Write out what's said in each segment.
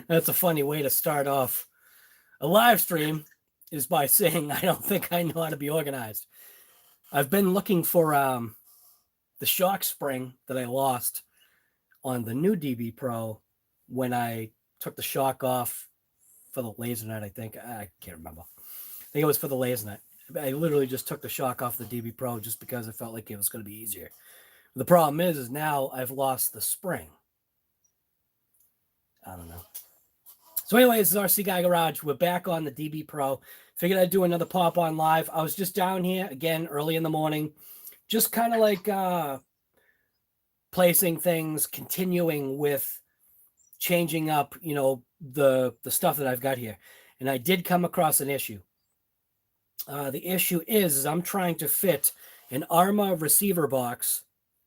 That's a funny way to start off a live stream, is by saying I don't think I know how to be organized. I've been looking for the shock spring that I lost on the new DB Pro when I took the shock off for the laser net. I think I can't remember. I think it was for the laser net. I literally just took the shock off the DB Pro just because I felt like it was going to be easier. The problem is now I've lost the spring. I don't know. So anyways, this is RC Guy Garage. We're back on the DB Pro. Figured I'd do another pop on live. I was just down here again early in the morning, just kind of like placing things, continuing with changing up, you know, the stuff that I've got here. And I did come across an issue. The issue is I'm trying to fit an Arrma receiver box.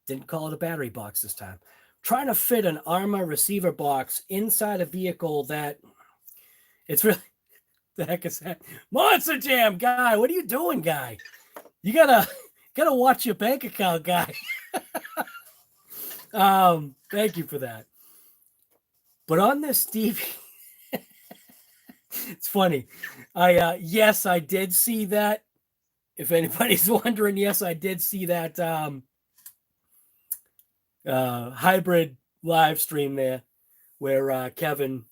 Didn't call it a battery box this time. Trying to fit an Arrma receiver box inside a vehicle that it's really, the heck is that? Monster Jam guy, what are you doing, guy? You gotta watch your bank account, guy. Thank you for that. But on this DB, it's funny. Yes, I did see that. If anybody's wondering, yes, I did see that hybrid live stream there where Kevin,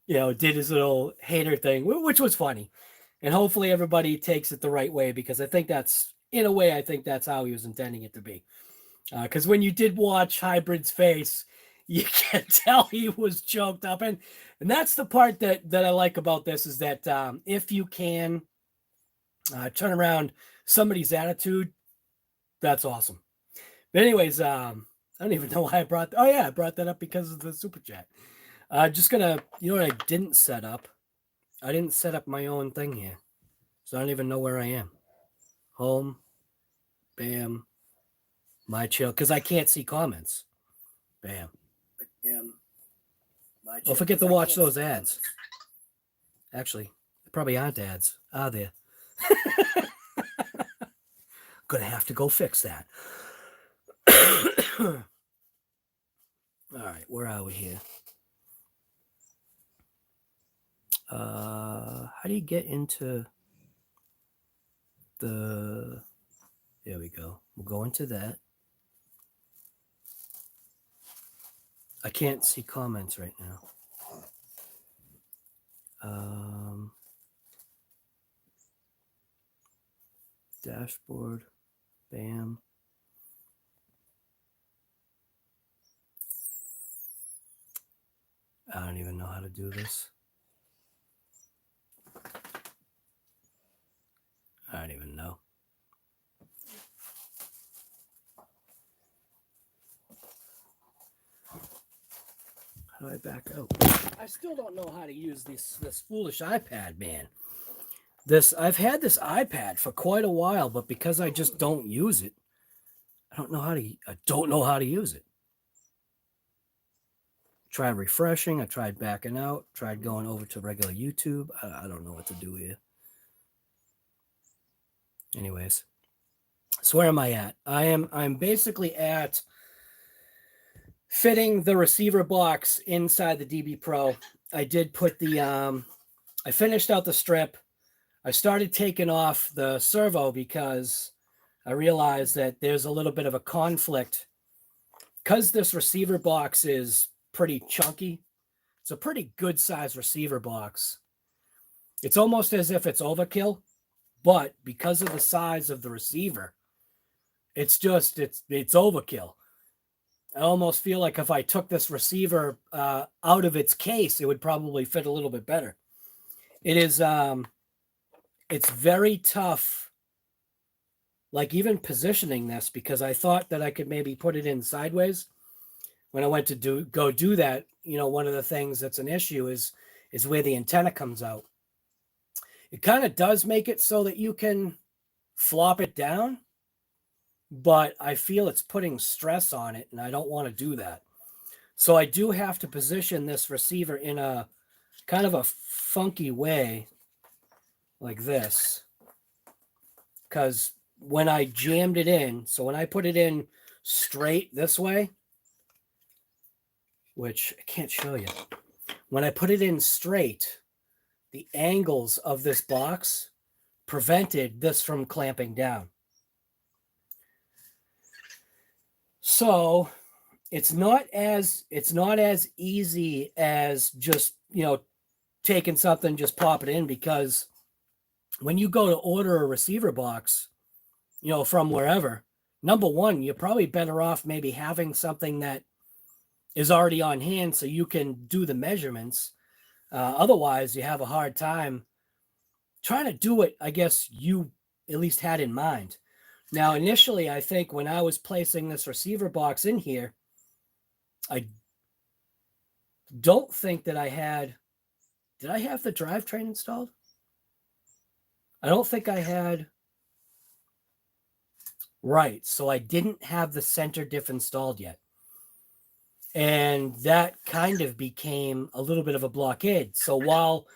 you know, did his little hater thing, which was funny. And hopefully everybody takes it the right way, because I think that's, in a way, I think that's how he was intending it to be. Because when you did watch Hybrid's face, you can tell he was choked up. And that's the part that I like about this, is that if you can turn around somebody's attitude, that's awesome. But anyways, I don't even know why I brought, oh yeah, I brought that up because of the super chat. Just gonna, you know what I didn't set up? I didn't set up my own thing here. So I don't even know where I am. Home, bam, my chill, because I can't see comments. Bam. Bam. My chill. Oh, forget to watch those ads. Actually, they probably aren't ads, are there? Gonna have to go fix that. All right, where are we here? How do you get into the, there we go. We'll go into that. I can't see comments right now. Dashboard, bam. I don't even know how to do this. I don't even know. How do I back out? I still don't know how to use this foolish iPad, man. I've had this iPad for quite a while, but because I just don't use it, I don't know how to use it. Tried refreshing, I tried backing out, tried going over to regular YouTube. I don't know what to do here. Anyways, so where am I at? I'm basically at fitting the receiver box inside the DB Pro. I did put the I finished out the strip. I started taking off the servo because I realized that there's a little bit of a conflict, because this receiver box is pretty chunky. It's a pretty good size receiver box. It's almost as if it's overkill. But because of the size of the receiver, it's overkill. I almost feel like if I took this receiver out of its case, it would probably fit a little bit better. It is, it's very tough, like even positioning this, because I thought that I could maybe put it in sideways. When I went to go do that, you know, one of the things that's an issue is where the antenna comes out. It kind of does make it so that you can flop it down, but I feel it's putting stress on it, and I don't want to do that. So I do have to position this receiver in a kind of a funky way like this, because when I jammed it in, so when I put it in straight this way, which I can't show you. When I put it in straight, the angles of this box prevented this from clamping down. So it's not as easy as just, you know, taking something, just pop it in, because when you go to order a receiver box, you know, from wherever, number one, you're probably better off maybe having something that is already on hand so you can do the measurements. Otherwise, you have a hard time trying to do what I guess you at least had in mind. Now, initially, I think when I was placing this receiver box in here, I don't think that I had, did I have the drivetrain installed? I don't think I had. Right. So I didn't have the center diff installed yet. And that kind of became a little bit of a blockade. So while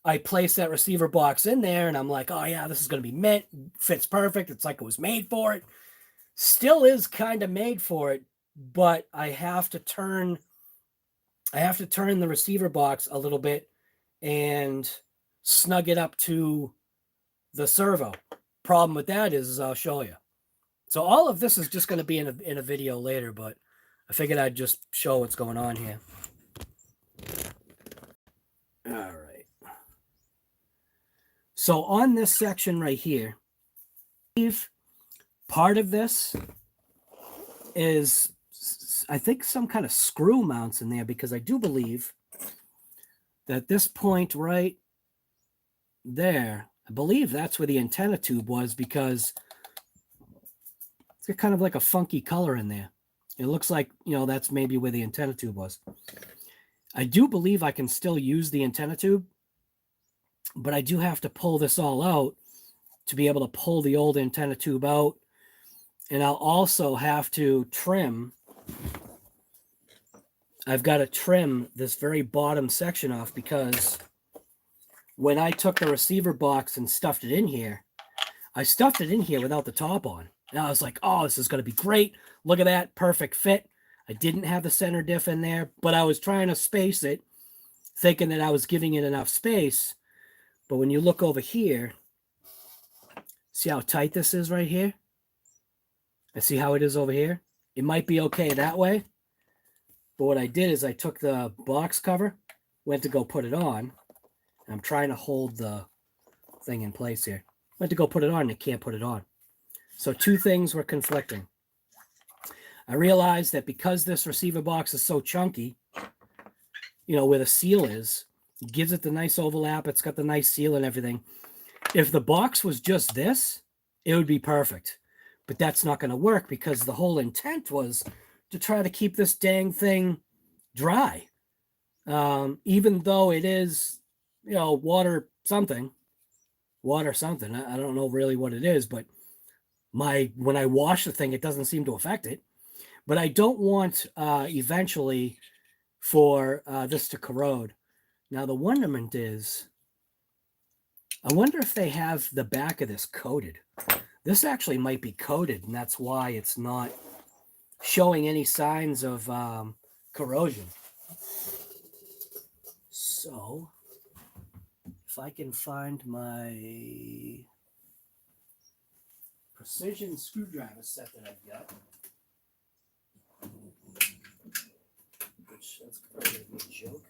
I placed that receiver box in there and I'm like, oh yeah, this is going to be mint, fits perfect. It's like it was made for it. Still is kind of made for it, but I have to turn the receiver box a little bit and snug it up to the servo. Problem with that is I'll show you. So all of this is just going to be in a video later, but I figured I'd just show what's going on here. All right. So on this section right here, part of this is, I think, some kind of screw mounts in there, because I do believe that this point right there, I believe that's where the antenna tube was, because it's got kind of like a funky color in there. It looks like, you know, that's maybe where the antenna tube was. I do believe I can still use the antenna tube, but I do have to pull this all out to be able to pull the old antenna tube out. And I'll also have to trim. I've got to trim this very bottom section off, because when I took the receiver box and stuffed it in here, I stuffed it in here without the top on. And I was like, oh, this is going to be great. Look at that. Perfect fit. I didn't have the center diff in there, but I was trying to space it, thinking that I was giving it enough space. But when you look over here, see how tight this is right here? And see how it is over here? It might be okay that way. But what I did is I took the box cover, went to go put it on. I'm trying to hold the thing in place here. Went to go put it on and it can't put it on. So two things were conflicting. I realized that because this receiver box is so chunky, you know, where the seal is, it gives it the nice overlap. It's got the nice seal and everything. If the box was just this, it would be perfect. But that's not going to work, because the whole intent was to try to keep this dang thing dry. Even though it is, you know, water something. I don't know really what it is, but when I wash the thing, it doesn't seem to affect it. But I don't want eventually for this to corrode. Now the wonderment is, I wonder if they have the back of this coated. This actually might be coated, and that's why it's not showing any signs of corrosion. So if I can find my precision screwdriver set that I've got, which that's probably a joke.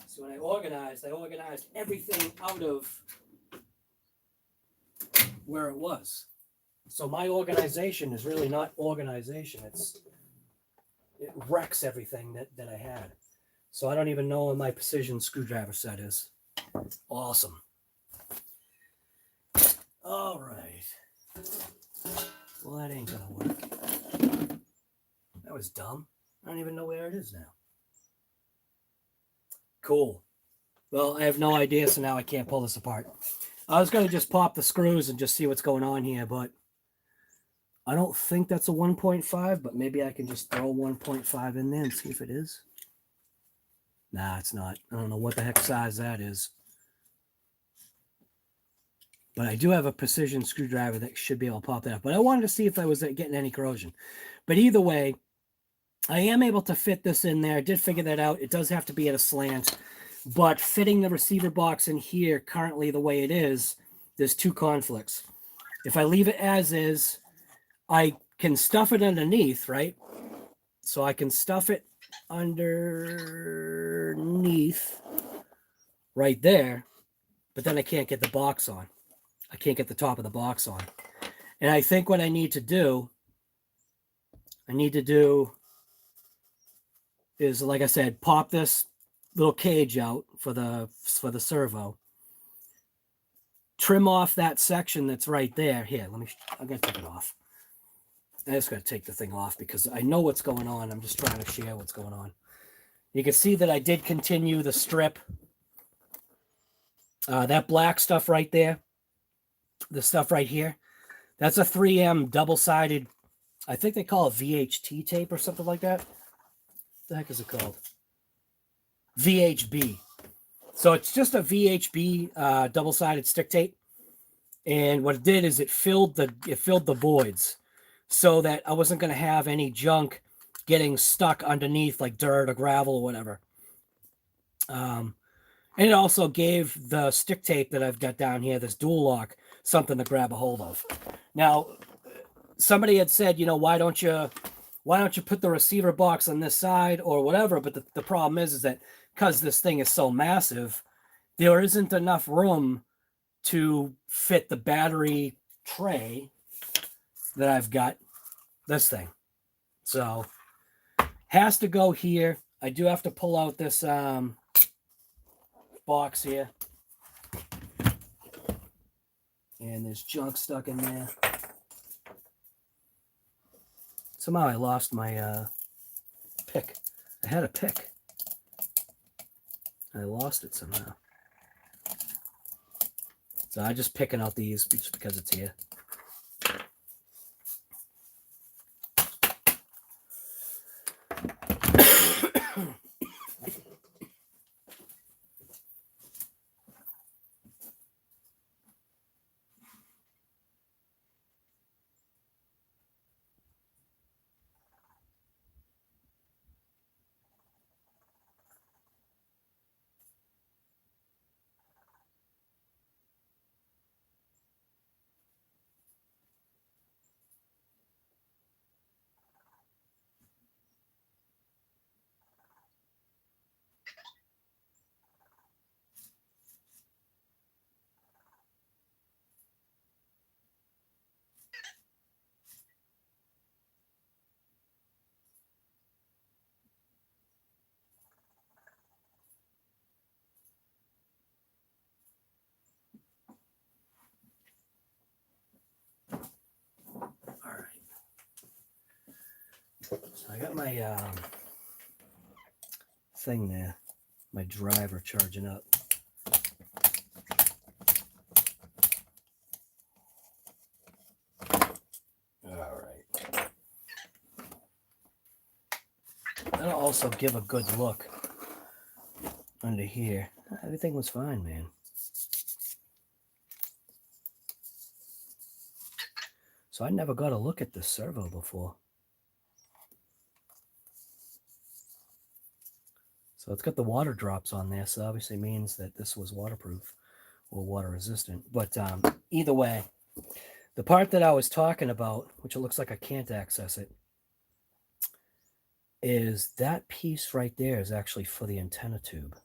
So when I organized everything out of where it was. So my organization is really not organization. It wrecks everything that I had. So I don't even know where my precision screwdriver set is. Awesome. All right. Well, that ain't gonna work. That was dumb. I don't even know where it is now. Cool. Well, I have no idea, so now I can't pull this apart. I was going to just pop the screws and just see what's going on here, but I don't think that's a 1.5, but maybe I can just throw 1.5 in there and see if it is. Nah, it's not. I don't know what the heck size that is. But I do have a precision screwdriver that should be able to pop that up. But I wanted to see if I was getting any corrosion. But either way, I am able to fit this in there. I did figure that out. It does have to be at a slant, but fitting the receiver box in here currently the way it is, there's two conflicts. If I leave it as is, I can stuff it underneath, right? So I can stuff it underneath right there, but then I can't get the box on. I can't get the top of the box on. And I think what I need to do is, like I said, pop this little cage out for the servo. Trim off that section that's right there. Here, I'm going to take it off. I just got to take the thing off because I know what's going on. I'm just trying to share what's going on. You can see that I did continue the strip. That black stuff right there, the stuff right here, that's a 3M double-sided, I think they call it VHT tape or something like that. What the heck is it called? VHB. So it's just a VHB double-sided stick tape. And what it did is it filled the voids so that I wasn't going to have any junk getting stuck underneath like dirt or gravel or whatever. And it also gave the stick tape that I've got down here, this dual lock, something to grab a hold of. Now, somebody had said, you know, why don't you put the receiver box on this side or whatever? But the problem is that because this thing is so massive, there isn't enough room to fit the battery tray that I've got this thing. So has to go here. I do have to pull out this box here. And there's junk stuck in there. Somehow I lost my pick. I had a pick. I lost it somehow. So I'm just picking out these just because it's here. So I got my thing there, my driver charging up. All right. That'll also give a good look under here. Everything was fine, man. So I never got a look at this servo before. So it's got the water drops on there, so obviously means that this was waterproof or water resistant. But either way, the part that I was talking about, which it looks like I can't access it, is that piece right there is actually for the antenna tube.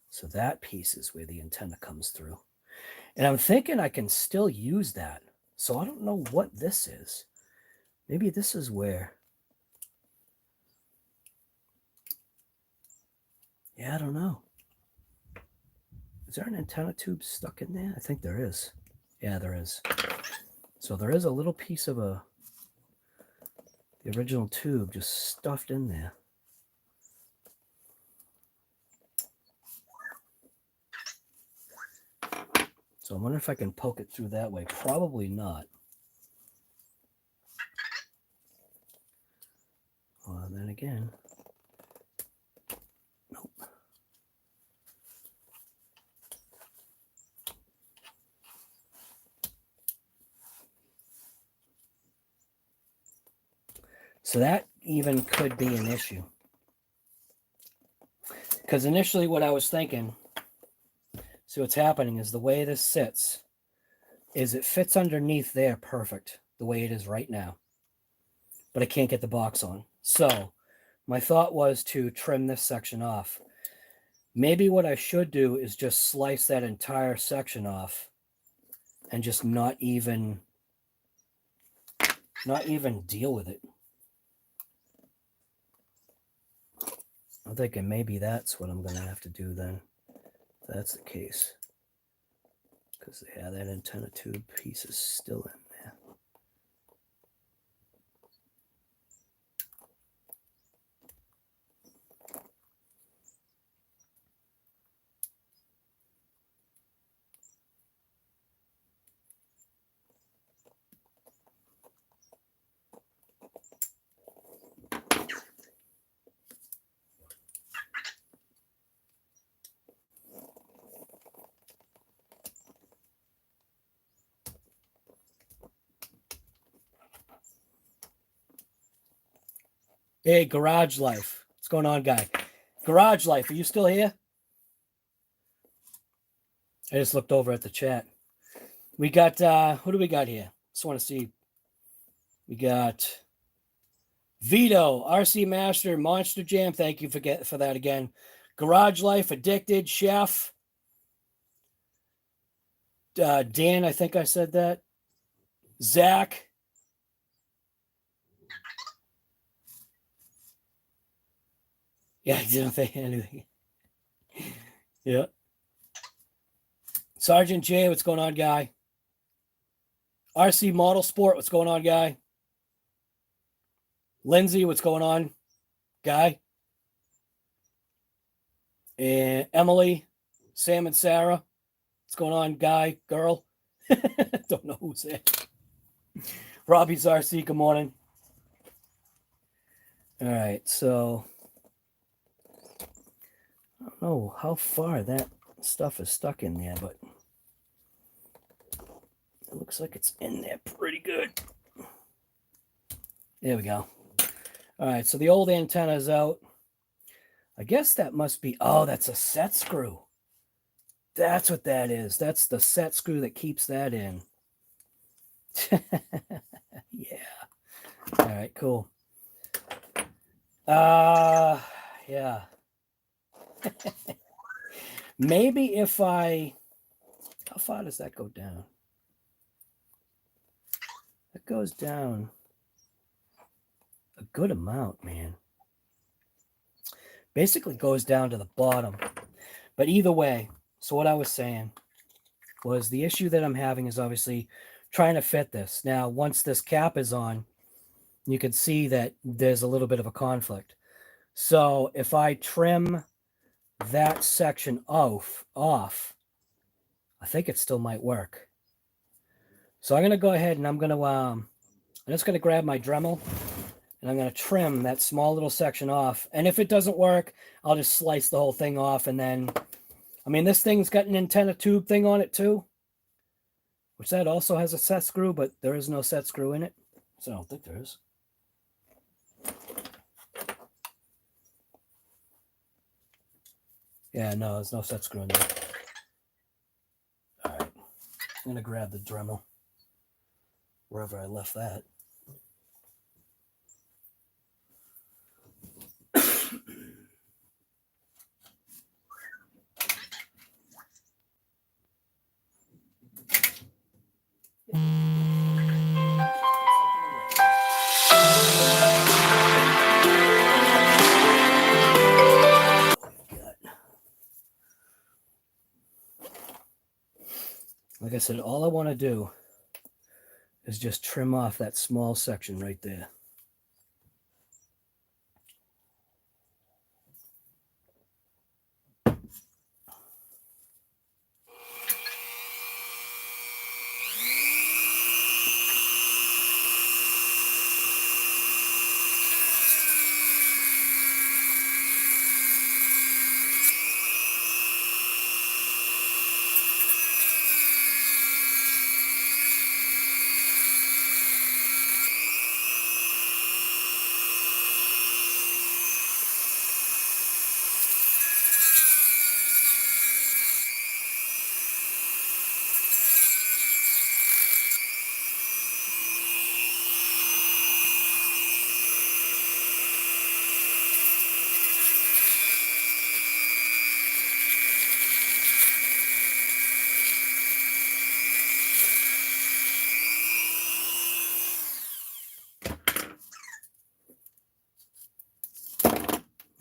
So that piece is where the antenna comes through. And I'm thinking I can still use that. So I don't know what this is. Maybe this is where... Yeah, I don't know. Is there an antenna tube stuck in there? I think there is. Yeah, there is. So there is a little piece of the original tube just stuffed in there. So I wonder if I can poke it through that way. Probably not. Well, then again... Nope. So that even could be an issue. Because initially what I was thinking, see what's happening is the way this sits is it fits underneath there perfect, the way it is right now. But I can't get the box on. So my thought was to trim this section off. Maybe what I should do is just slice that entire section off and just not even deal with it. I'm thinking maybe that's what I'm going to have to do then. If that's the case. Because, yeah, that antenna tube piece is still in there. Hey, Garage Life. What's going on, guy? Garage Life, are you still here? I just looked over at the chat. We got, who do we got here? Just want to see. We got Vito, RC Master, Monster Jam. Thank you for that again. Garage Life, Addicted, Chef. Dan, I think I said that. Zach. Yeah, I didn't think anything. Yeah. Sergeant J, what's going on, guy? RC Model Sport, what's going on, guy? Lindsay, what's going on, guy? And Emily, Sam and Sarah, what's going on, guy, girl? Don't know who's there. Robbie's RC, good morning. All right, so I don't know how far that stuff is stuck in there, but it looks like it's in there pretty good. There we go. All right, so the old antenna is out. I guess that must be, oh, that's a set screw. That's what that is. That's the set screw that keeps that in. Yeah. All right, cool. Yeah. Maybe if I, how far does that go down? It goes down a good amount, man. Basically goes down to the bottom. But either way, so what I was saying was the issue that I'm having is obviously trying to fit this. Now, once this cap is on, you can see that there's a little bit of a conflict. So if I trim that section off, I think it still might work. So I'm going to go ahead and I'm just going to grab my Dremel and I'm going to trim that small little section off. And if it doesn't work, I'll just slice the whole thing off. And then, I mean, this thing's got an antenna tube thing on it too, which that also has a set screw, but there is no set screw in it. So I don't think there is. Yeah, no, there's no set screw in there. All right. I'm going to grab the Dremel wherever I left that. Like I said, all I want to do is just trim off that small section right there.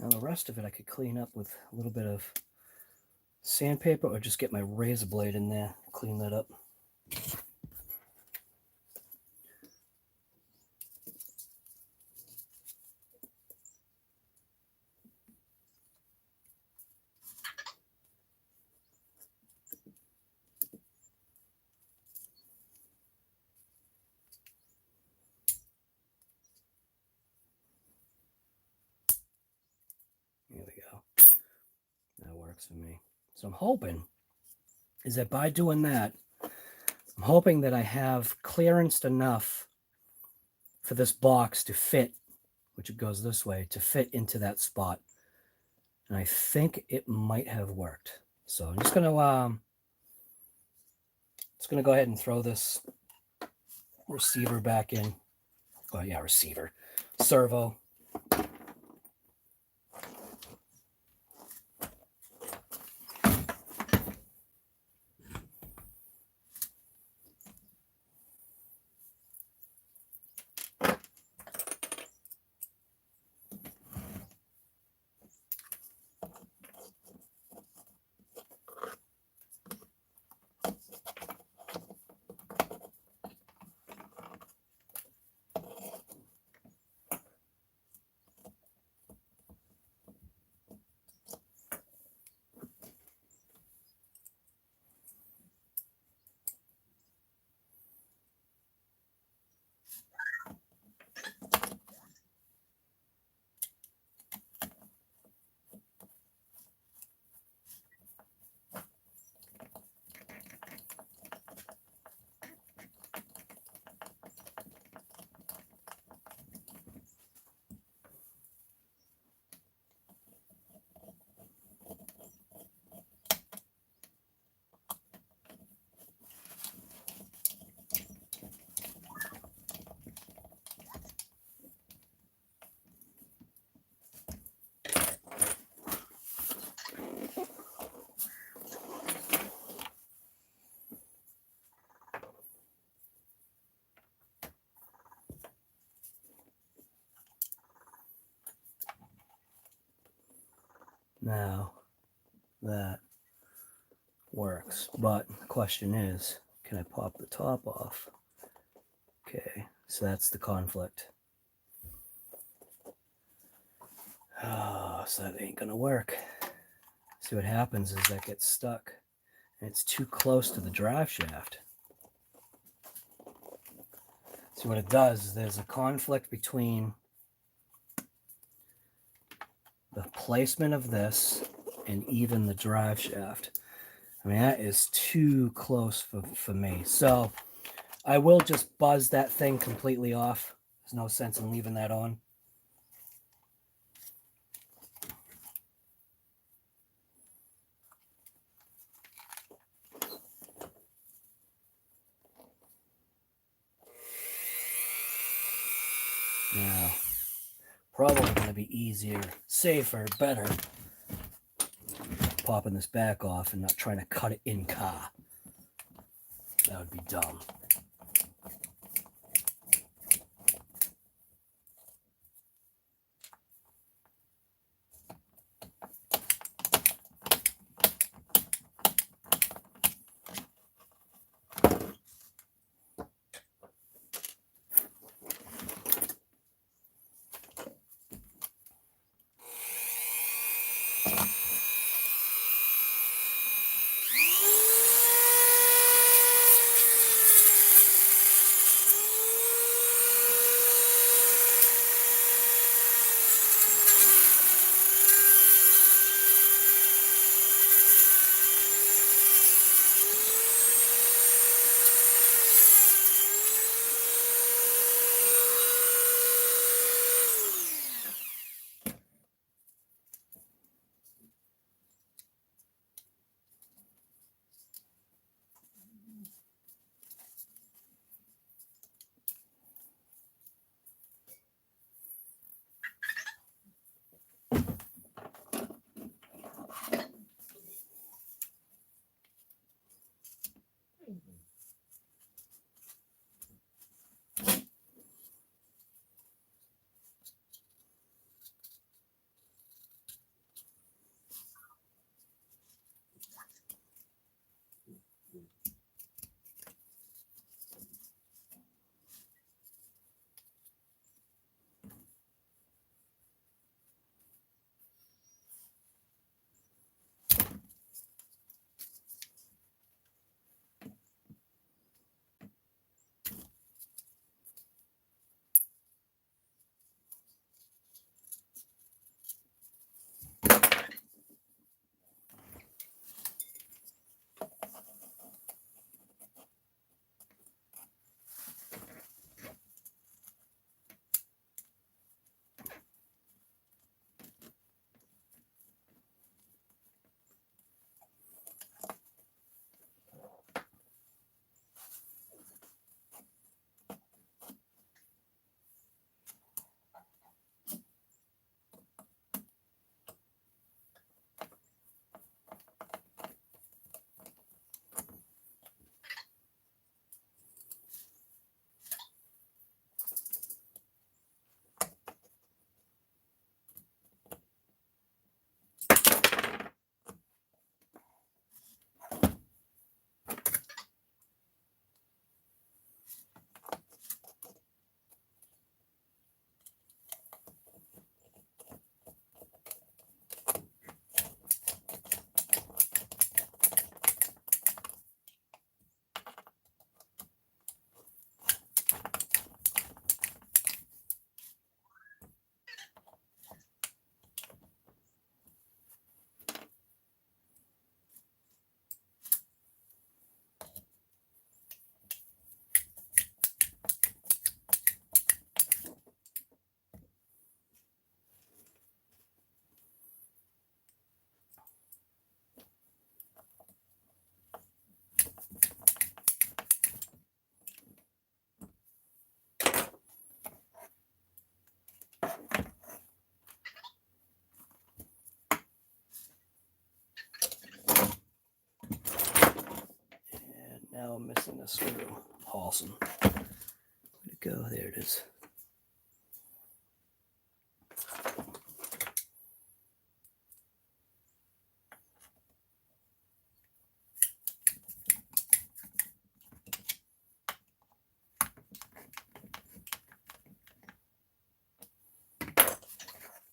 Now the rest of it I could clean up with a little bit of sandpaper or just get my razor blade in there, clean that up. There we go. That works for me. So I'm hoping is that by doing that, I'm hoping that I have clearance enough for this box to fit, which it goes this way, to fit into that spot. And I think it might have worked. So I'm just gonna go ahead and throw this receiver back in. Oh yeah, receiver. Servo. Now that works, but the question is, can I pop the top off? Okay, so that's the conflict. Oh, so that ain't gonna work. See what happens is that gets stuck and it's too close to the drive shaft. See what it does is there's a conflict between the placement of this and even the drive shaft. I mean, that is too close for me. So I will just buzz that thing completely off. There's no sense in leaving that on. Now, probably going to be easier, safer, better popping this back off and not trying to cut it in car. That would be dumb. I'm missing a screw. Awesome. Where'd it go? There it is.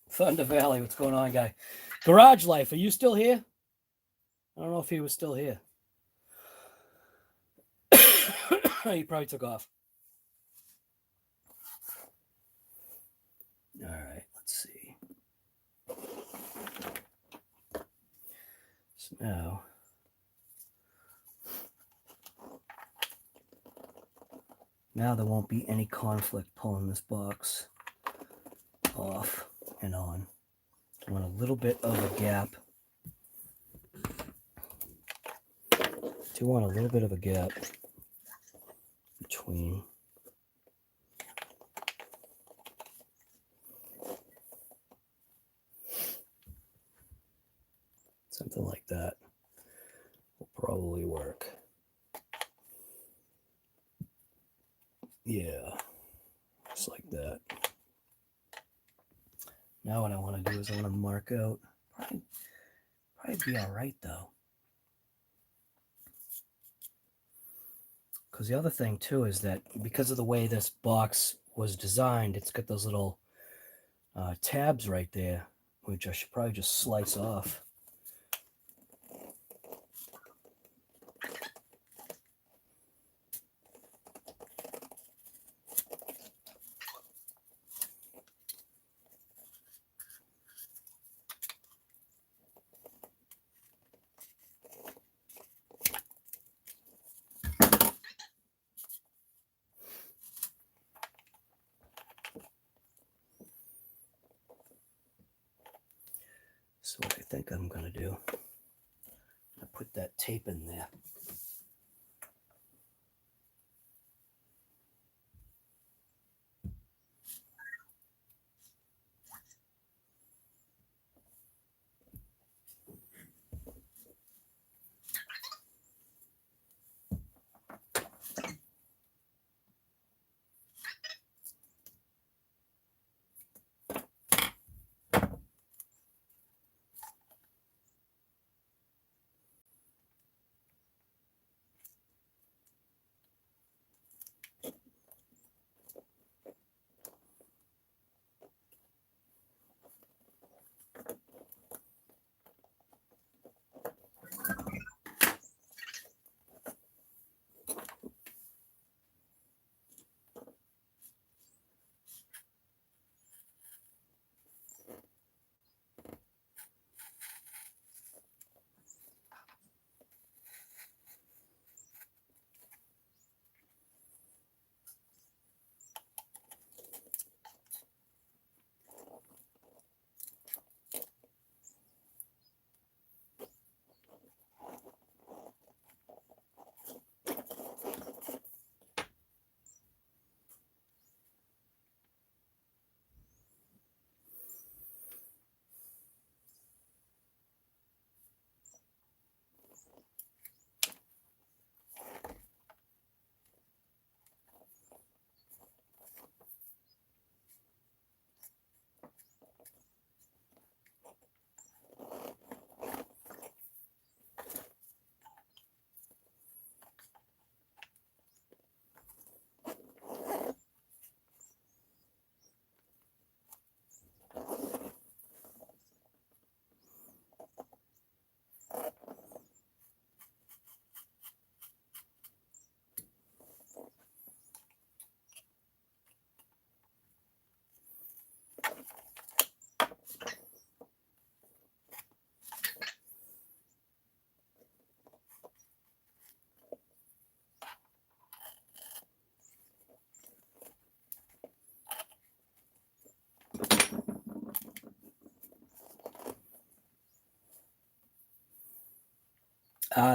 Thunder Valley, what's going on, guy? Garage Life, are you still here? I don't know if he was still here. He probably took off. All right, let's see. So now there won't be any conflict pulling this box off and on. I want a little bit of a gap. Do want a little bit of a gap between. Something like that will probably work. Yeah, just like that. Now what I want to do is I want to mark out. Probably be all right though. Because the other thing too is that because of the way this box was designed, it's got those little tabs right there, which I should probably just slice off. So what I think I'm going to do, I put that tape in there.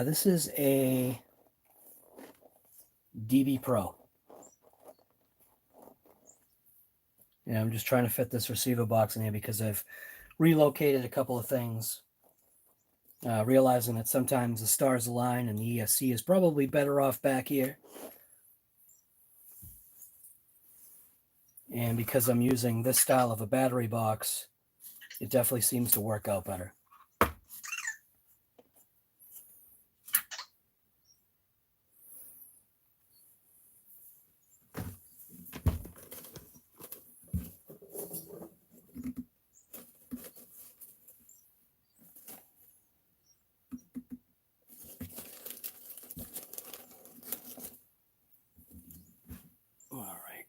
This is a DB Pro. And I'm just trying to fit this receiver box in here because I've relocated a couple of things realizing that sometimes the stars align and the ESC is probably better off back here. And because I'm using this style of a battery box, it definitely seems to work out better. All right.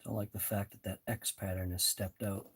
Don't like the fact that that X pattern is stepped out.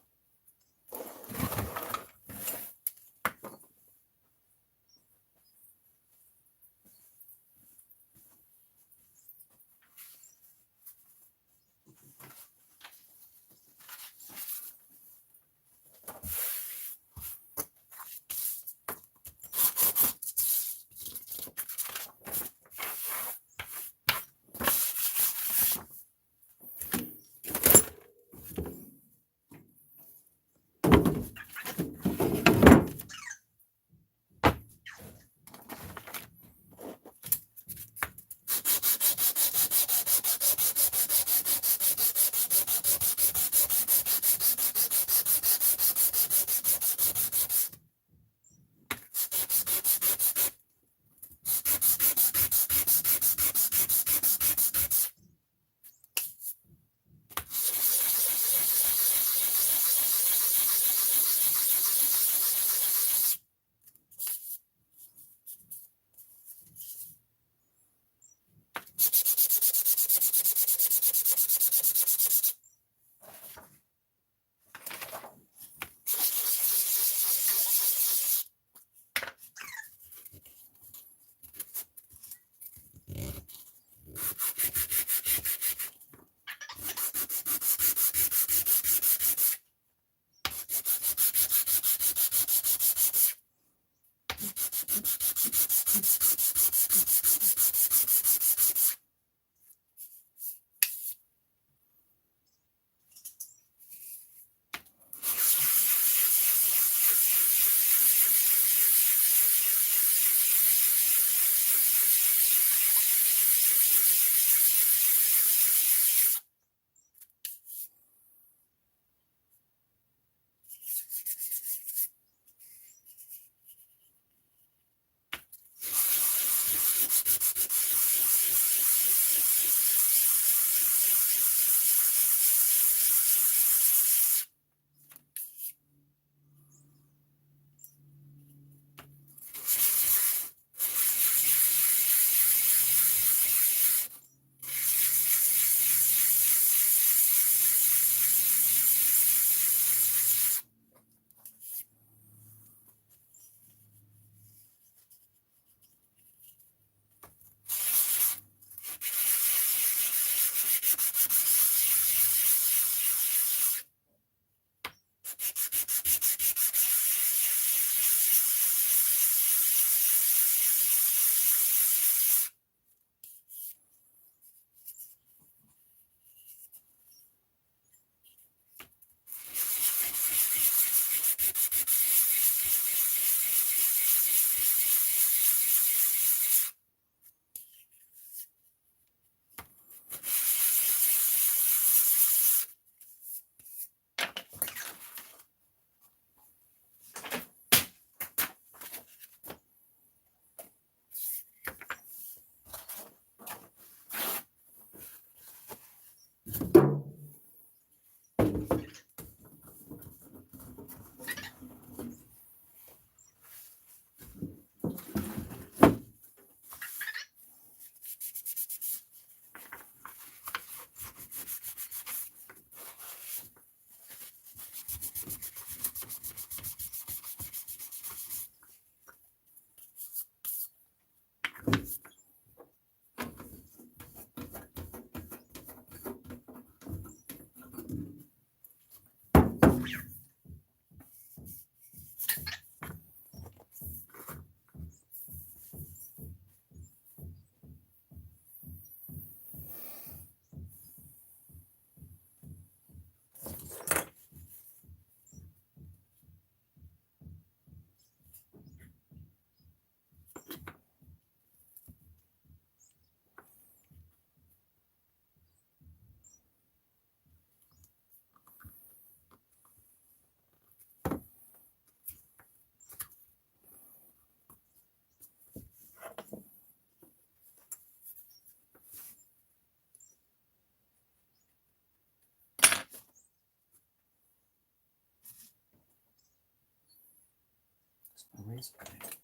Razor blade.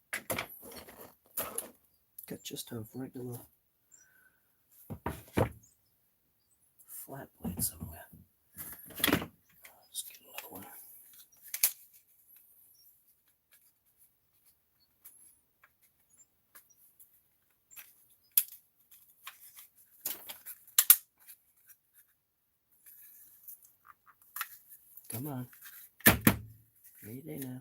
Got just a regular flat blade somewhere. Let's get another one. Come on. Mayday now.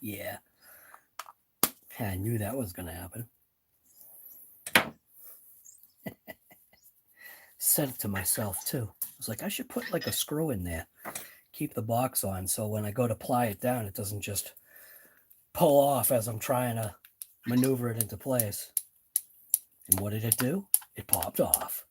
Yeah. I knew that was going to happen. Said it to myself too. I was like, I should put like a screw in there, keep the box on, so when I go to ply it down, it doesn't just pull off as I'm trying to maneuver it into place. And what did it do? It popped off.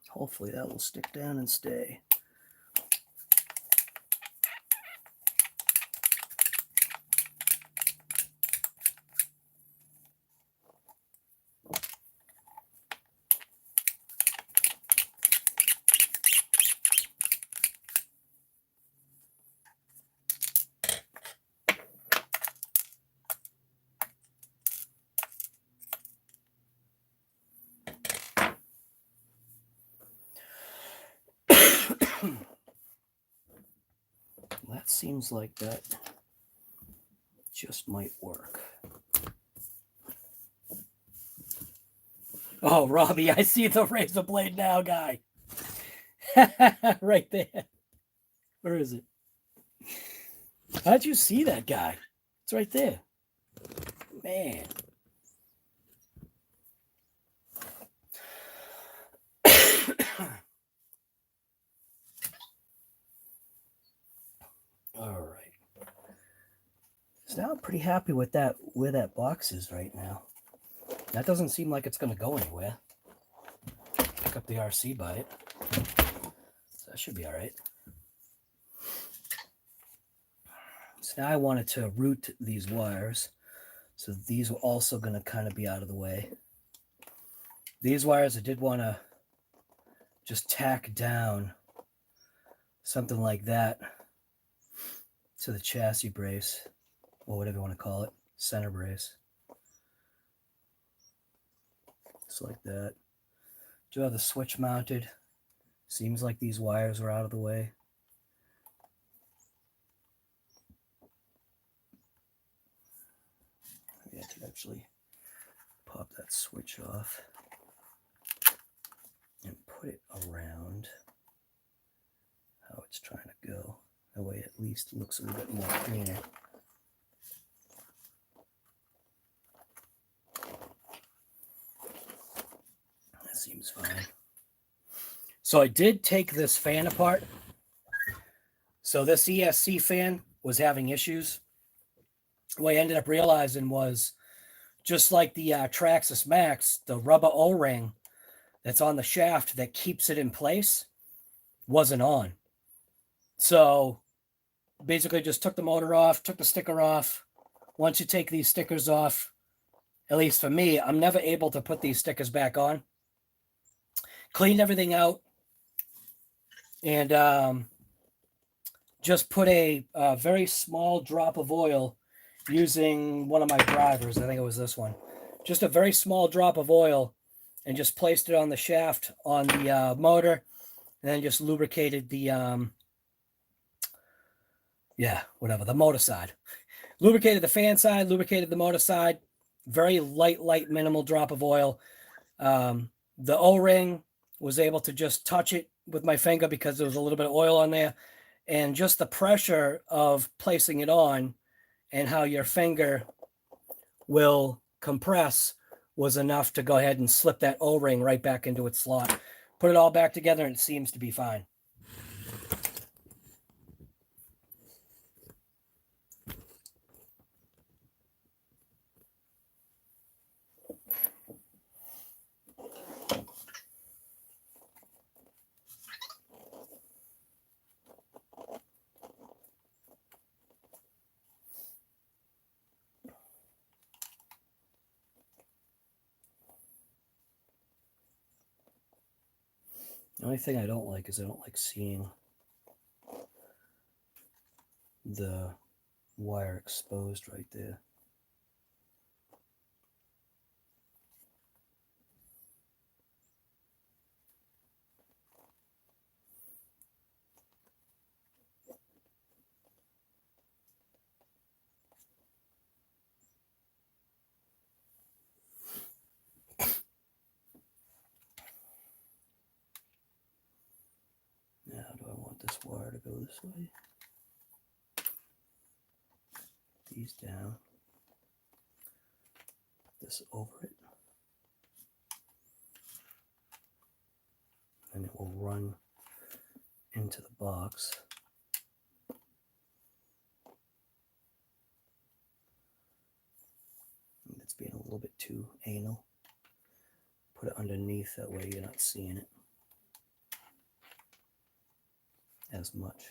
Hopefully that will stick down and stay. That seems like that just might work. Oh, Robbie, I see the razor blade now, guy. Right there. Where is it? How'd you see that guy? It's right there. Man. All right. So now I'm pretty happy with that, where that box is right now. That doesn't seem like it's going to go anywhere. Pick up the RC by it. So that should be all right. So now I wanted to route these wires. So these are also going to kind of be out of the way. These wires I did want to just tack down something like that to the chassis brace, or whatever you want to call it, center brace. Just like that. Do have the switch mounted. Seems like these wires are out of the way. Maybe I could actually pop that switch off and put it around how it's trying to go. That way it at least looks a little bit more cleaner. That seems fine. So I did take this fan apart. So this ESC fan was having issues. What I ended up realizing was, just like the Traxxas Max, the rubber O-ring that's on the shaft that keeps it in place wasn't on. So basically just took the motor off, took the sticker off. Once you take these stickers off, at least for me, I'm never able to put these stickers back on. Cleaned everything out and just put a very small drop of oil using one of my drivers. I think it was this one. Just a very small drop of oil, and just placed it on the shaft on the motor, and then just lubricated the, the motor side. Lubricated the fan side, lubricated the motor side. Very light, minimal drop of oil. The O-ring was able to just touch it with my finger because there was a little bit of oil on there. And just the pressure of placing it on and how your finger will compress was enough to go ahead and slip that O-ring right back into its slot. Put it all back together and it seems to be fine. The only thing I don't like is I don't like seeing the wire exposed right there. Now, do I want this wire to go this way? These down. Put this over it. And it will run into the box. And it's being a little bit too anal. Put it underneath, that way you're not seeing it as much.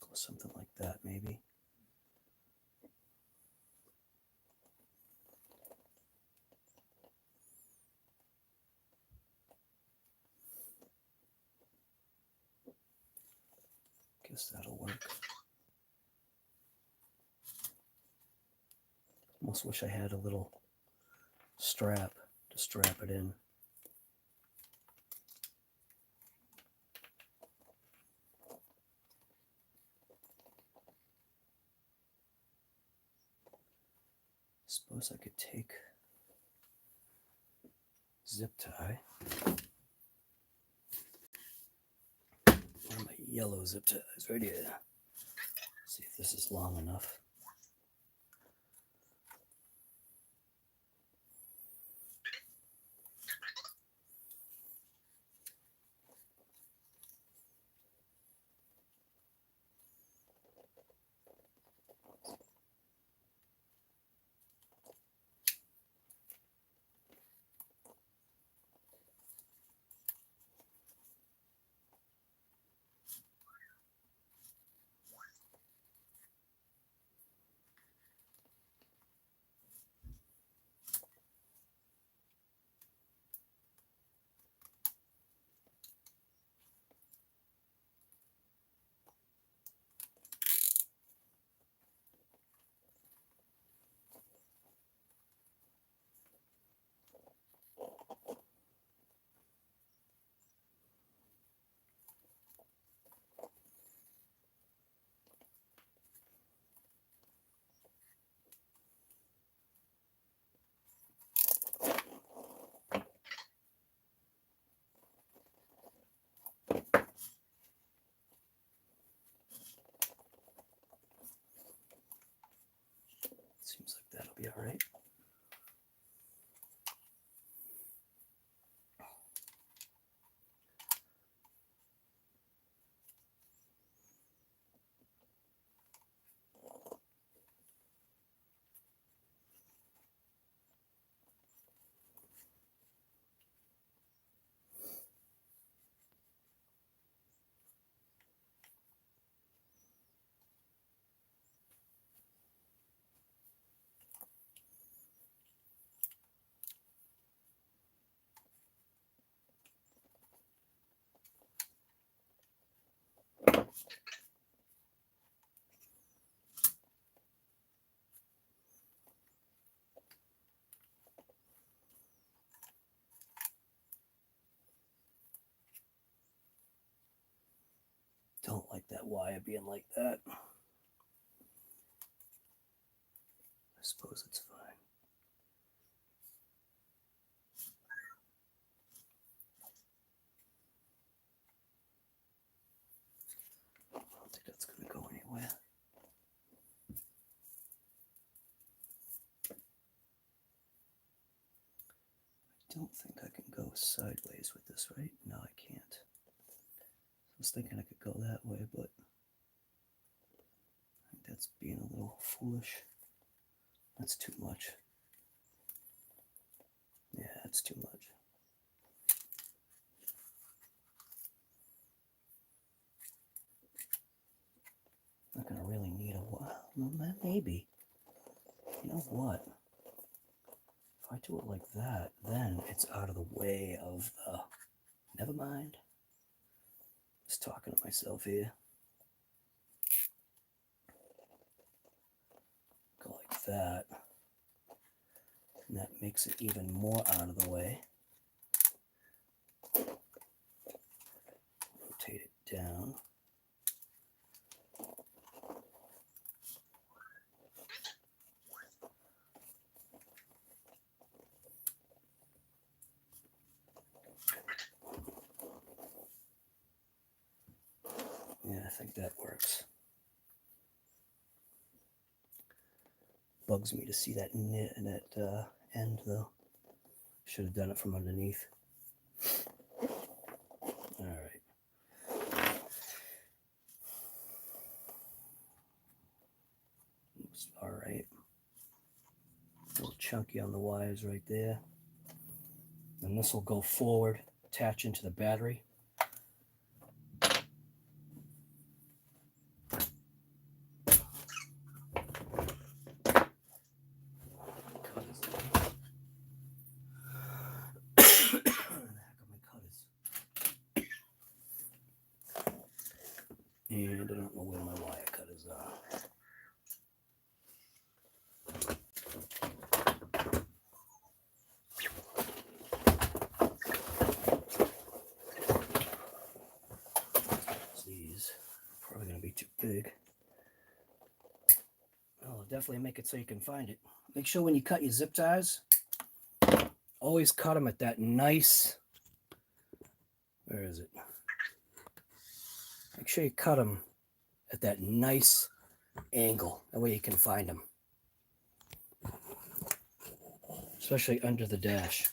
Go something like that, maybe. Guess that'll work. Almost wish I had a little strap to strap it in. Suppose I could take zip tie. One of my yellow zip ties right here. See if this is long enough. Seems like that'll be all right. Don't like that wire being like that. I suppose it's fine. I don't think that's going to go anywhere. I don't think I can go sideways with this, right? No, I can't. I was thinking I could go that way, but I think that's being a little foolish. That's too much. That's too much. Not gonna really need a while. Maybe. You know what? If I do it like that, then it's out of the way of the... Never mind. Just talking to myself here. Go like that. And that makes it even more out of the way. Rotate it down. Yeah, I think that works. Bugs me to see that knit and that end though. Should have done it from underneath. All right. Looks all right. A little chunky on the wires right there. And this will go forward, attach into the battery. And I don't know where my wire cutters are. These are probably going to be too big. I'll definitely make it so you can find it. Make sure when you cut your zip ties, always cut them at that nice, where is it? Make sure you cut them at that nice angle. That way you can find them. Especially under the dash.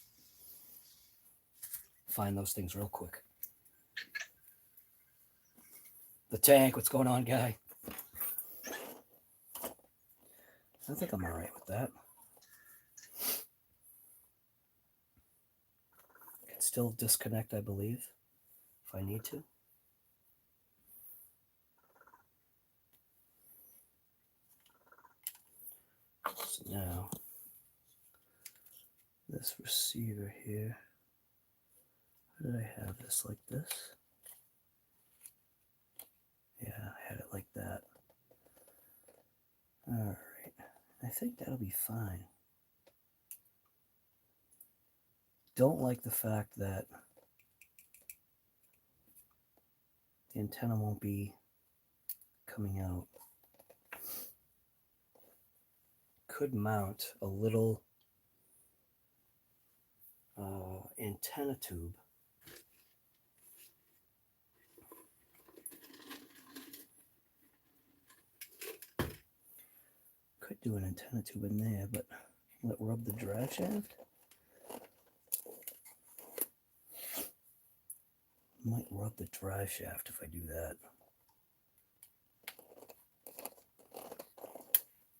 Find those things real quick. The tank, what's going on, guy? I think I'm all right with that. Can still disconnect, I believe, if I need to. So now, this receiver here, how did I have this like this? Yeah, I had it like that. All right, I think that'll be fine. Don't like the fact that the antenna won't be coming out. Could mount a little antenna tube could do an antenna tube in there, but will it rub the drive shaft? Might rub the drive shaft if I do that.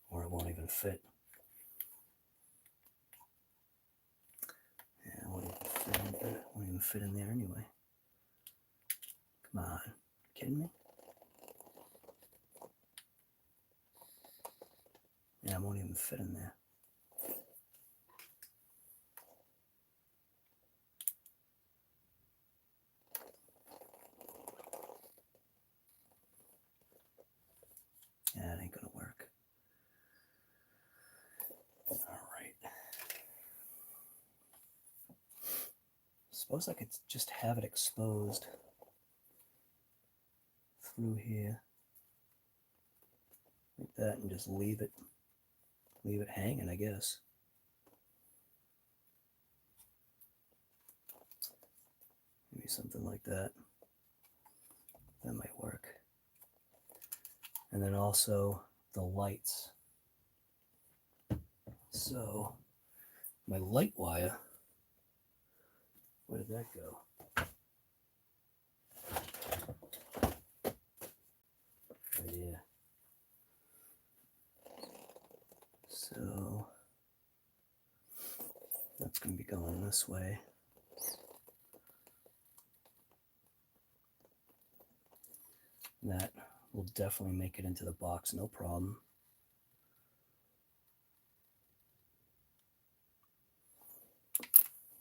Or it won't even fit. Yeah, it won't even fit in there anyway. Come on, kidding me? Yeah, it won't even fit in there. Yeah, it ain't gonna work. All right. Suppose I could just have it exposed through here like that and just leave it hanging, I guess. Maybe something like that. That might work. And then also the lights. So my light wire, where did that go? Right here. So that's it's going to be going this way. That will definitely make it into the box, no problem.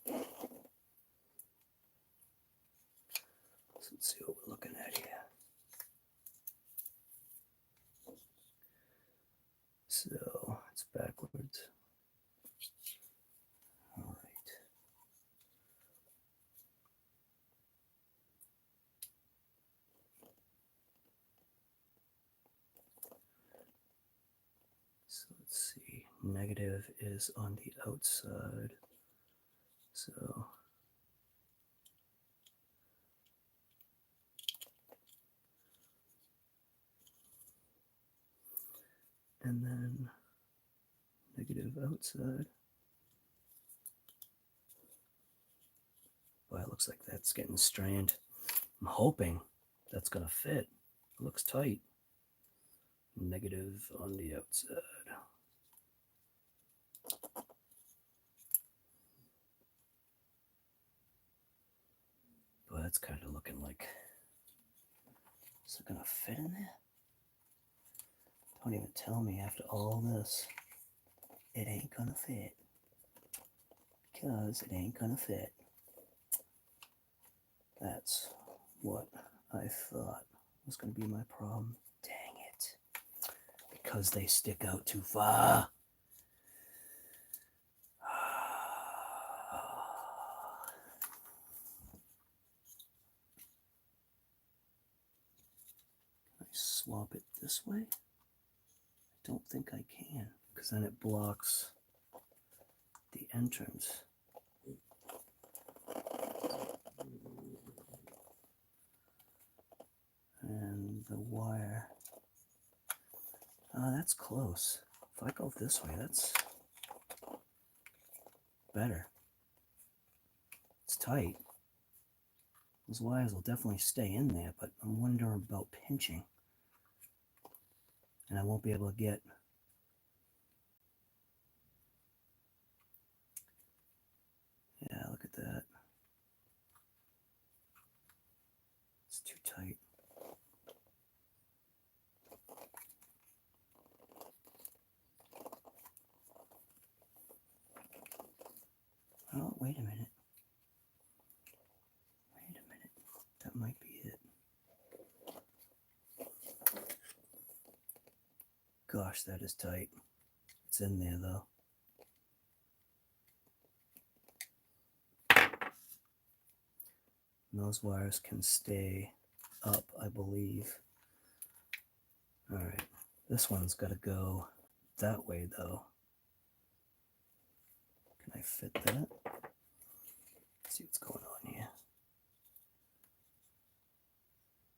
So let's see what we're looking at here. So it's backwards. All right. So let's see. Negative is on the outside. So and then negative outside. Boy, it looks like that's getting strained. I'm hoping that's going to fit. It looks tight. Negative on the outside. But it's kind of looking like, is it going to fit in there? Don't even tell me after all this, it ain't going to fit. Because it ain't going to fit. That's what I thought was going to be my problem. Dang it. Because they stick out too far. Can I swap it this way? I don't think I can, because then it blocks the entrance. And the wire. That's close. If I go this way, that's better. It's tight. Those wires will definitely stay in there, but I'm wondering about pinching. And I won't be able to get yeah, look at that. It's too tight. Oh, wait a minute. Wait a minute. That might be it. Gosh, that is tight. It's in there, though. And those wires can stay up, I believe. All right. This one's got to go that way, though. Can I fit that? Let's see what's going on here.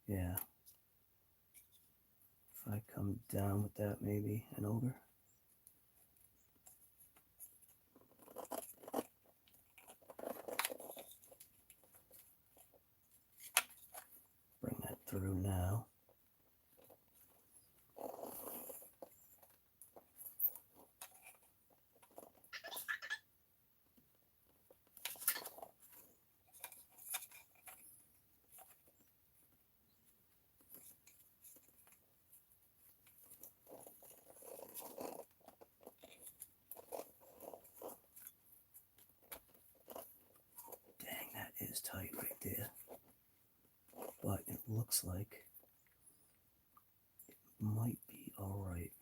Yeah. If I come down with that maybe and over. Bring that through now. Is tight right there, but it looks like it might be all right.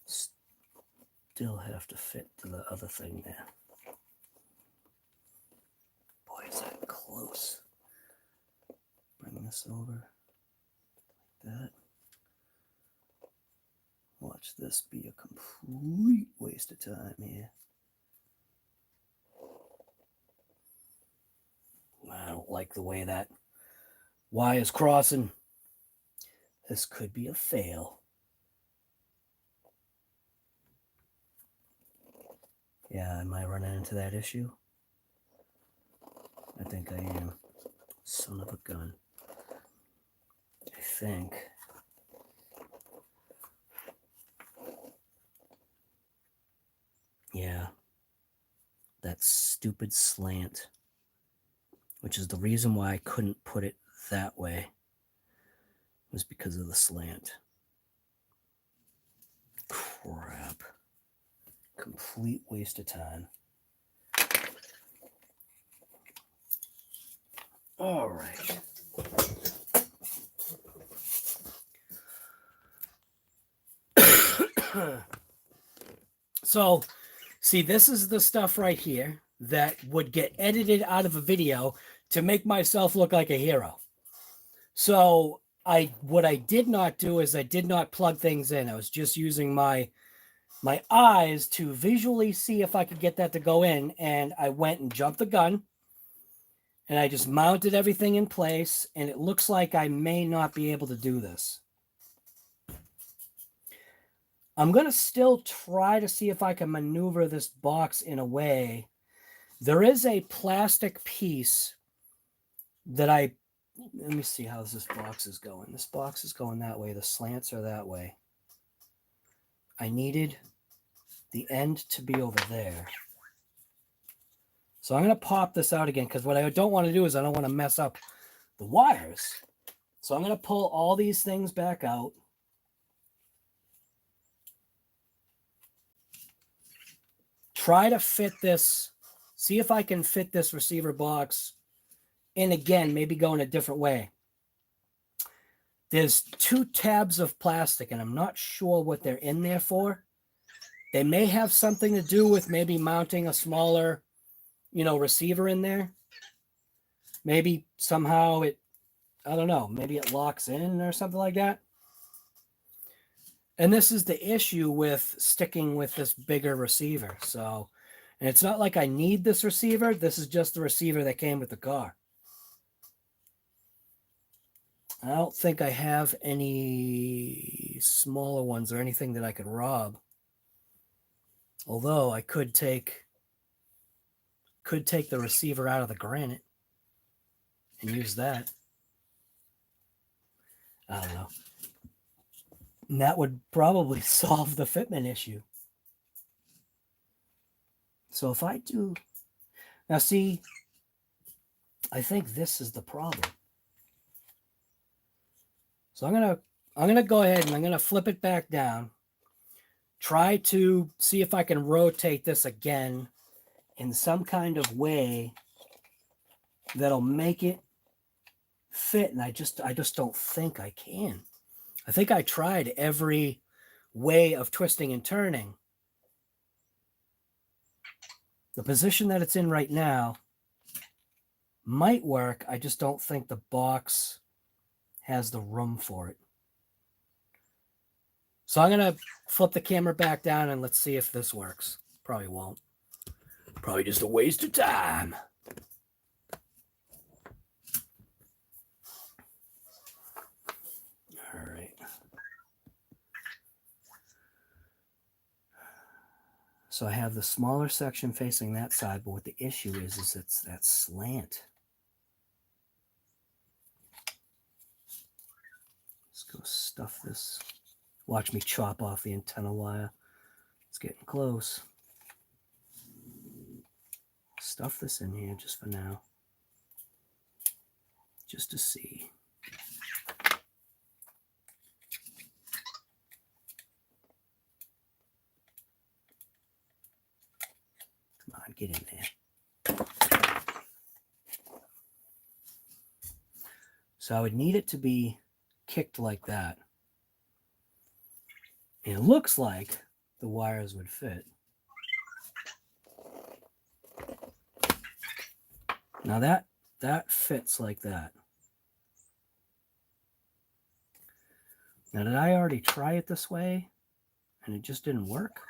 Still have to fit to the other thing there. Boy, is that close. Bring this over like that. Watch this be a complete waste of time here. I don't like the way that Y is crossing. This could be a fail. Yeah, am I running into that issue? I think I am. Son of a gun. I think Yeah. That stupid slant, which is the reason why I couldn't put it that way, was because of the slant. Crap. Complete waste of time. All right. So, see, this is the stuff right here that would get edited out of a video to make myself look like a hero. So, what I did not do is I did not plug things in. I was just using my eyes to visually see if I could get that to go in, and I went and jumped the gun, and I just mounted everything in place, and it looks like I may not be able to do this. I'm going to still try to see if I can maneuver this box in a way. There is a plastic piece that let me see how this box is going. This box is going that way. The slants are that way. I needed the end to be over there. So I'm going to pop this out again, because what I don't want to do is I don't want to mess up the wires. So I'm going to pull all these things back out. Try to fit this, see if I can fit this receiver box in again, maybe go in a different way. There's 2 tabs of plastic, and I'm not sure what they're in there for. They may have something to do with maybe mounting a smaller, receiver in there. Maybe somehow I don't know, maybe it locks in or something like that. And this is the issue with sticking with this bigger receiver. So, and it's not like I need this receiver. This is just the receiver that came with the car. I don't think I have any smaller ones or anything that I could rob. Although I could take the receiver out of the Granite and use that. I don't know. And that would probably solve the fitment issue. So if I do... Now see, I think this is the problem. So I'm gonna go ahead and I'm gonna flip it back down. Try to see if I can rotate this again in some kind of way that'll make it fit. And I just don't think I can. I think I tried every way of twisting and turning. The position that it's in right now might work. I just don't think the box has the room for it. So I'm going to flip the camera back down and let's see if this works. Probably won't. Probably just a waste of time. All right. So I have the smaller section facing that side, but what the issue is it's that slant. Let's go stuff this. Watch me chop off the antenna wire. It's getting close. Stuff this in here just for now. Just to see. Come on, get in there. So I would need it to be kicked like that. And it looks like the wires would fit. Now that fits like that. Now, did I already try it this way and it just didn't work?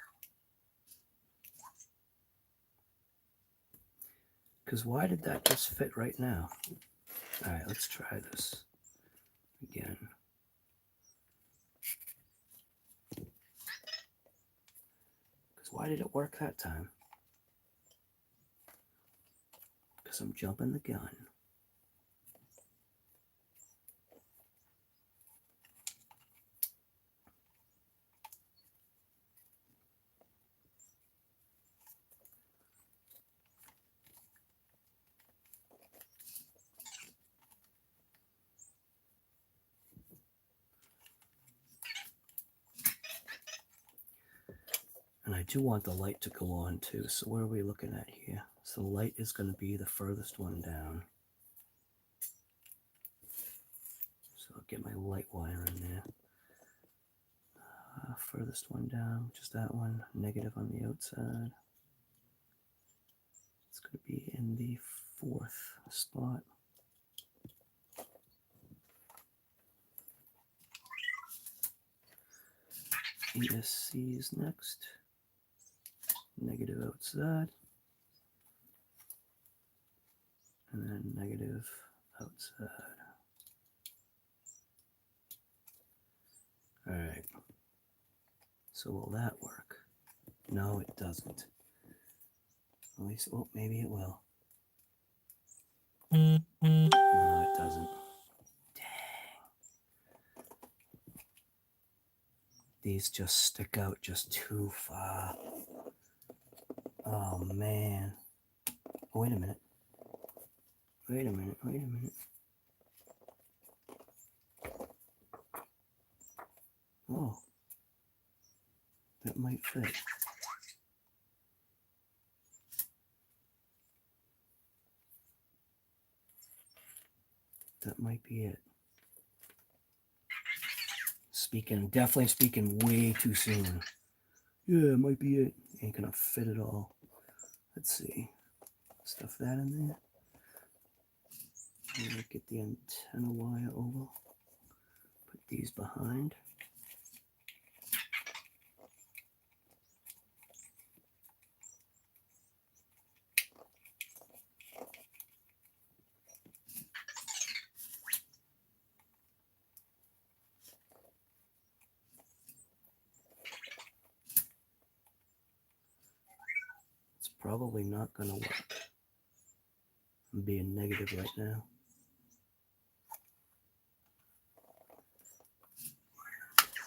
Because why did that just fit right now? All right, let's try this again. Because why did it work that time? Because I'm jumping the gun. And I do want the light to go on too. So what are we looking at here? So the light is going to be the furthest one down. So I'll get my light wire in there. Furthest one down, which is that one, negative on the outside. It's going to be in the 4th spot. ESC is next. Negative outside. And then negative outside. All right. So will that work? No, it doesn't. At least, oh, maybe it will. No, it doesn't. Dang. These just stick out just too far. Oh, man. Oh, wait a minute. Wait a minute. Wait a minute. Oh. That might fit. That might be it. Definitely speaking way too soon. Yeah, it might be it. Ain't gonna fit it all. Let's see. Stuff that in there. Get the antenna wire over. Put these behind. Probably not going to work. I'm being negative right now.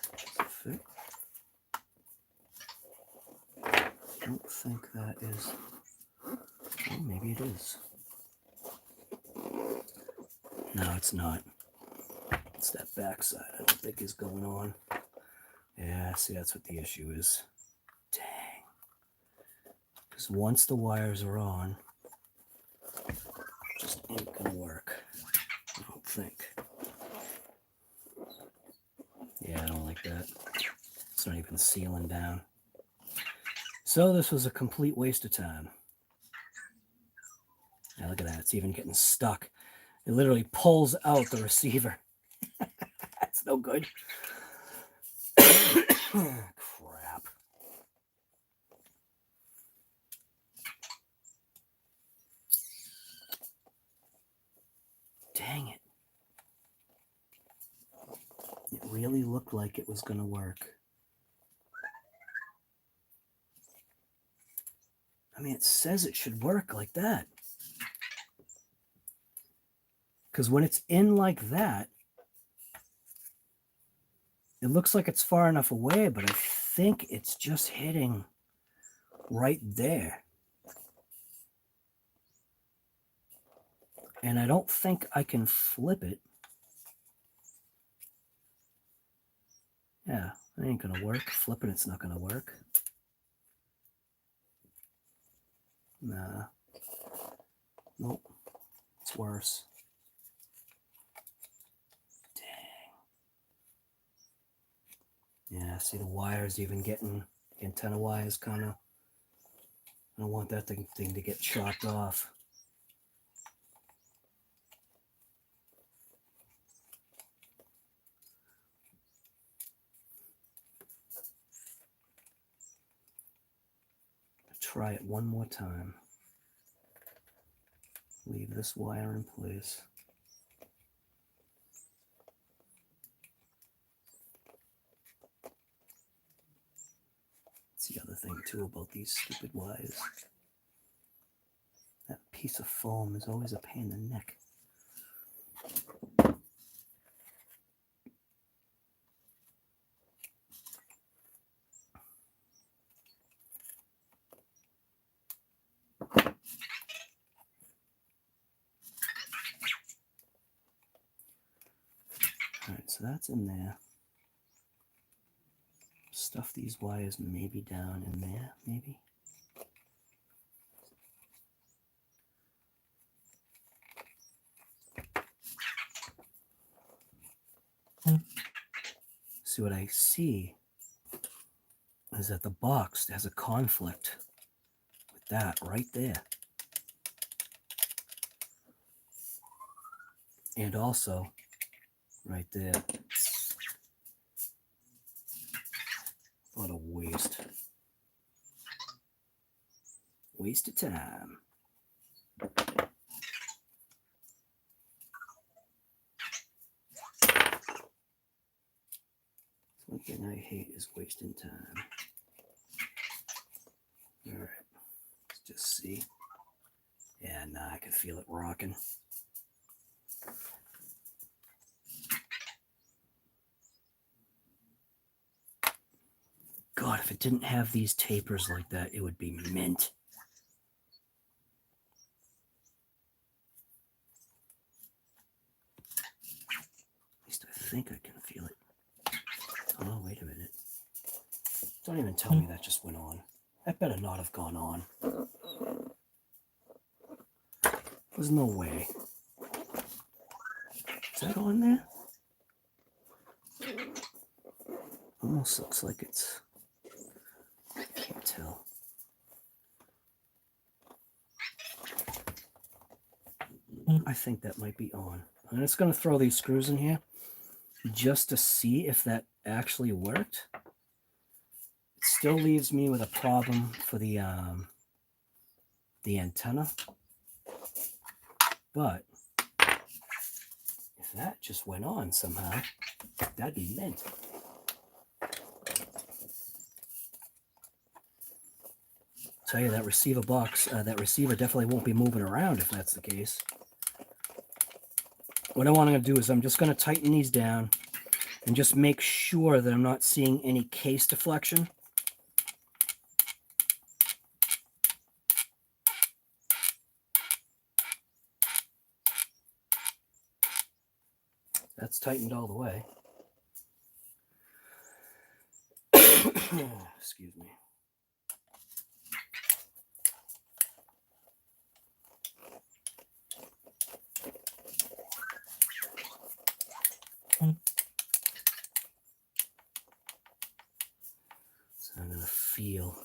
Does it fit? I don't think that is. Oh, maybe it is. No, it's not. It's that backside I don't think is going on. Yeah, see, that's what the issue is. Dang. Because once the wires are on, it just ain't gonna work. I don't think. Yeah, I don't like that. It's not even sealing down. So this was a complete waste of time. Now look at that. It's even getting stuck. It literally pulls out the receiver. That's no good. Crap. Dang it. It really looked like it was going to work. I mean, it says it should work like that. Because when it's in like that, it looks like it's far enough away, but I think it's just hitting right there. And I don't think I can flip it. Yeah, it ain't gonna work. Flipping it's not gonna work. Nah. Nope. It's worse. Dang. Yeah, see the wires even getting, the antenna wires kind of, I don't want that thing to get chopped off. Try it one more time. Leave this wire in place. That's the other thing too about these stupid wires. That piece of foam is always a pain in the neck. All right, so that's in there. stuff these wires maybe down in there, maybe. See, what I see is that the box has a conflict with that right there. And also right there. What a waste. Waste of time. One thing I hate is wasting time. All right, let's just see. Yeah, nah, I can feel it rocking. God, if it didn't have these tapers like that, it would be mint. At least I think I can feel it. Oh, wait a minute. Don't even tell me that just went on. That better not have gone on. There's no way. Is that on there? Almost looks like it's... I can't tell. I think that might be on. I'm just going to throw these screws in here just to see if that actually worked. It still leaves me with a problem for the antenna. But if that just went on somehow, that'd be mint. Tell you that receiver box, that receiver definitely won't be moving around if that's the case. What I want to do is I'm just going to tighten these down and just make sure that I'm not seeing any case deflection. That's tightened all the way. Excuse me. So I'm going to feel.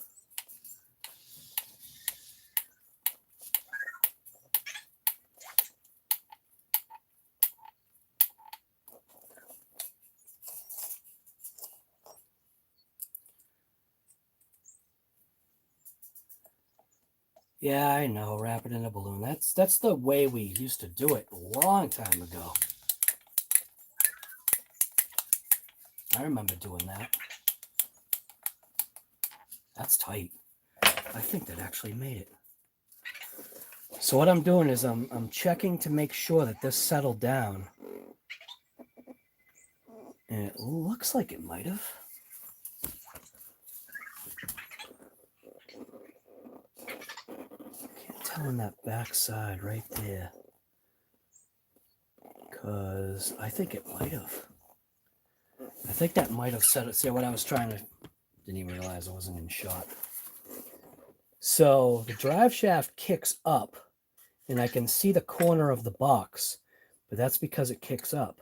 Yeah, I know, wrap it in a balloon. That's the way we used to do it a long time ago. I remember doing that. That's tight. I think that actually made it. So what I'm doing is I'm checking to make sure that this settled down. And it looks like it might have. Can't tell on that back side right there. Because I think it might have. I think that might have set it. See what I was trying to... Didn't even realize I wasn't in shot. So the drive shaft kicks up, and I can see the corner of the box, but that's because it kicks up.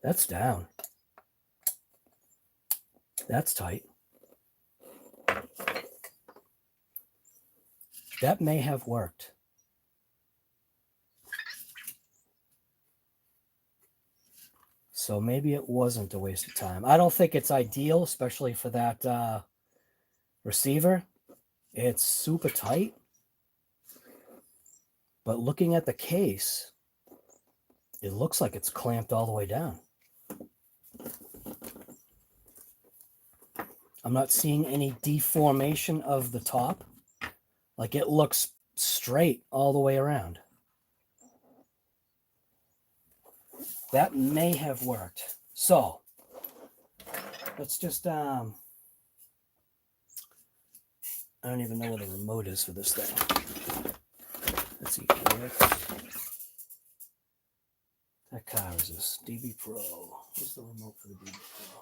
That's down. That's tight. That may have worked. So maybe it wasn't a waste of time. I don't think it's ideal, especially for that receiver. It's super tight. But looking at the case, it looks like it's clamped all the way down. I'm not seeing any deformation of the top. Like it looks straight all the way around. That may have worked. So let's just I don't even know where the remote is for this thing. Let's see. That car is this? DB Pro. Where's the remote for the DB Pro?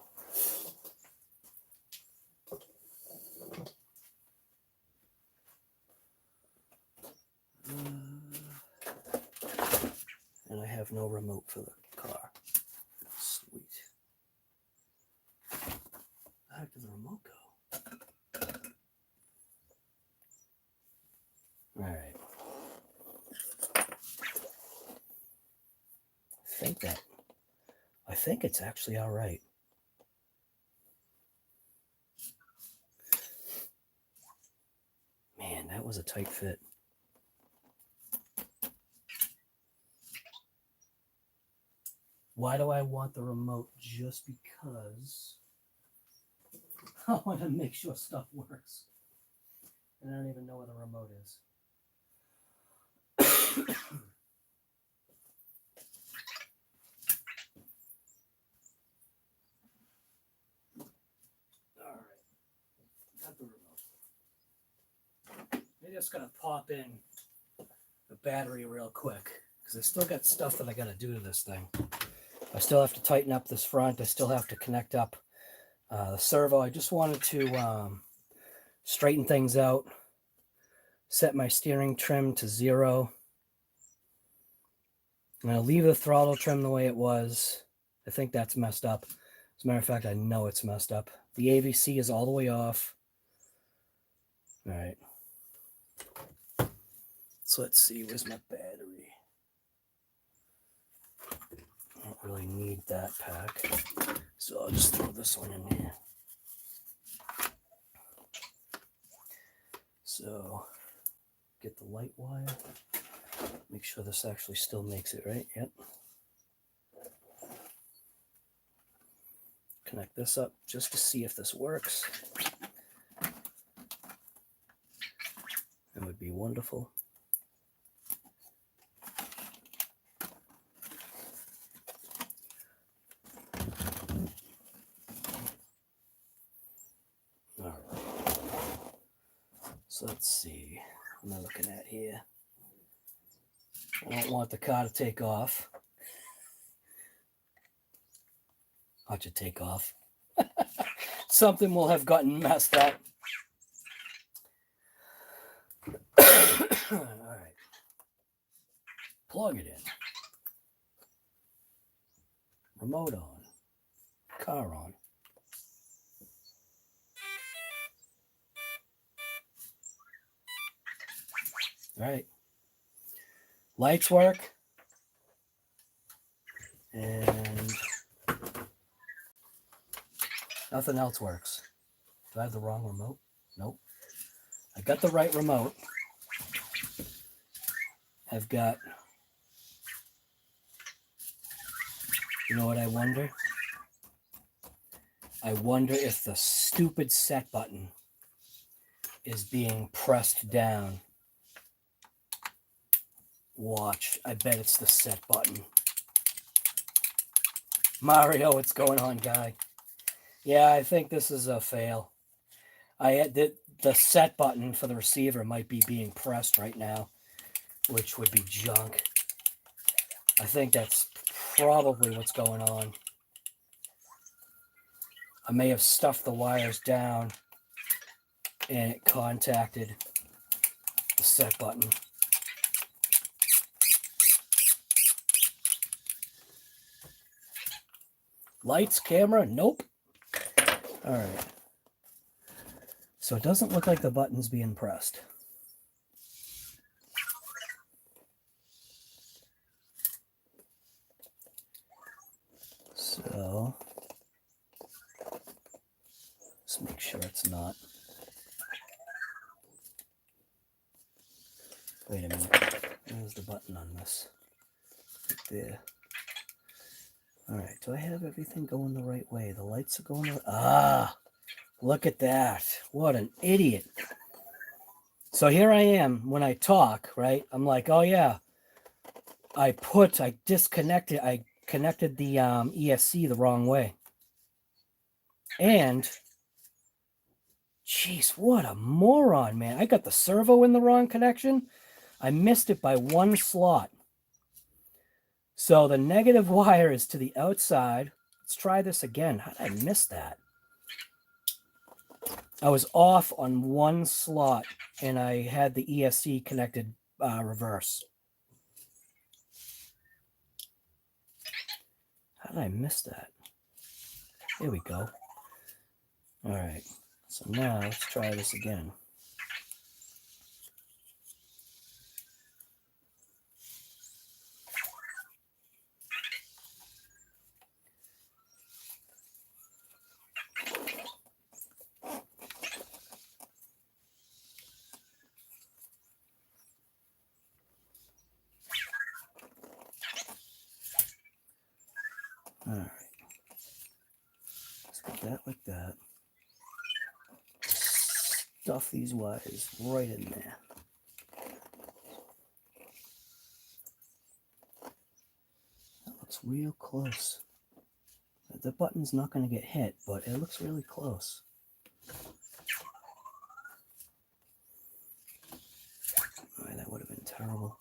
And I have no remote for the car. Sweet. How did the remote go? All right. I think it's actually all right. Man, that was a tight fit. Why do I want the remote? Just because I want to make sure stuff works. And I don't even know where the remote is. All right, got the remote. Maybe I'm just gonna pop in the battery real quick because I still got stuff that I gotta do to this thing. I still have to tighten up this front. I still have to connect up the servo. I just wanted to straighten things out, set my steering trim to 0. I'm going to leave the throttle trim the way it was. I think that's messed up. As a matter of fact, I know it's messed up. The AVC is all the way off. All right. So let's see. Where's my battery? I don't really need that pack. So I'll just throw this one in here. So get the light wire. Make sure this actually still makes it, right? Yep. Connect this up just to see if this works. That would be wonderful. All right. So let's see. What am I looking at here? I don't want the car to take off. Watch it take off. Something will have gotten messed up. All right. Plug it in. Remote on. Car on. All right. Lights work. And nothing else works. Do I have the wrong remote? Nope. I got the right remote. I've got, you know what I wonder? I wonder if the stupid set button is being pressed down. Watch. I bet it's the set button. Mario, what's going on, guy? Yeah, I think this is a fail. The set button for the receiver might be being pressed right now, which would be junk. I think that's probably what's going on. I may have stuffed the wires down and it contacted the set button. Lights, camera, nope. All right. So it doesn't look like the button's being pressed. So let's make sure it's not. Wait a minute. Where's the button on this? Right there. All right, do I have everything going the right way? The lights are going the ah, look at that. What an idiot. So here I am when I talk, right? I'm like, oh yeah, I connected the ESC the wrong way. And, jeez, what a moron, man. I got the servo in the wrong connection. I missed it by one slot. So the negative wire is to the outside. Let's try this again. How did I miss that? I was off on one slot and I had the ESC connected reverse. How did I miss that? Here we go. All right. So now let's try this again. All right. Let's put that like that. Stuff these wires right in there. That looks real close. The button's not going to get hit, but it looks really close. All right, that would have been terrible.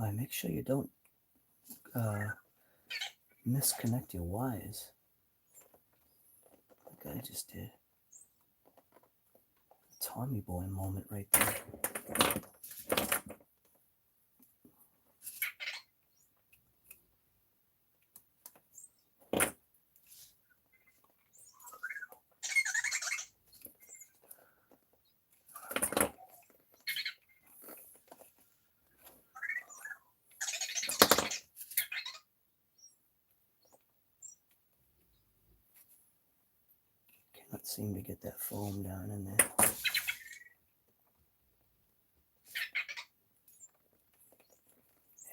All right, make sure you don't misconnect your wires. Like I just did. Tommy boy moment right there. Cannot seem to get that foam down in there. There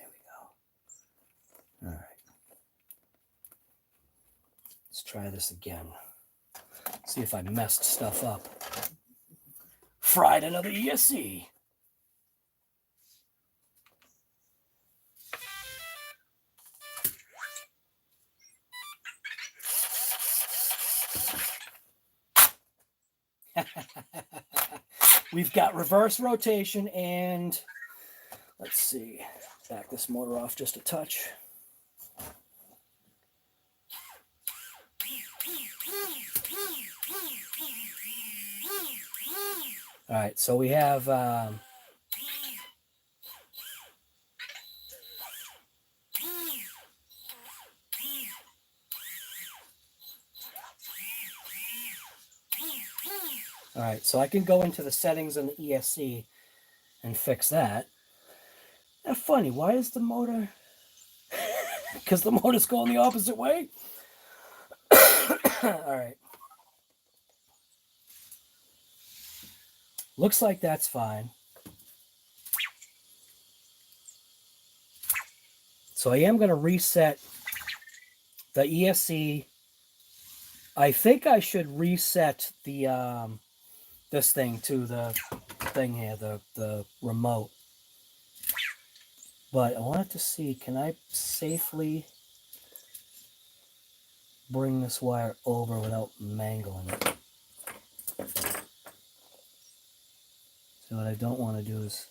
we go. All right. Let's try this again. See if I messed stuff up. Fried another ESC. We've got reverse rotation and let's see, back this motor off just a touch. All right, so we have all right, so I can go into the settings on the ESC and fix that. That's funny. Why is the motor? Because the motor's going the opposite way. All right. Looks like that's fine. So I am going to reset the ESC. I think I should reset the this thing to the thing here, the remote. But I wanted to see, can I safely bring this wire over without mangling it? So what I don't want to do is,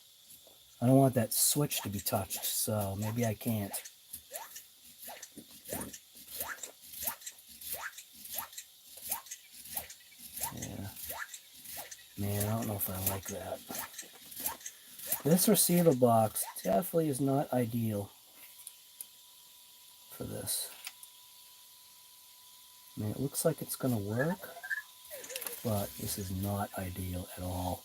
I don't want that switch to be touched, so maybe I can't. Yeah. Man, I don't know if I like that. This receiver box definitely is not ideal for this. I mean, it looks like it's going to work, but this is not ideal at all.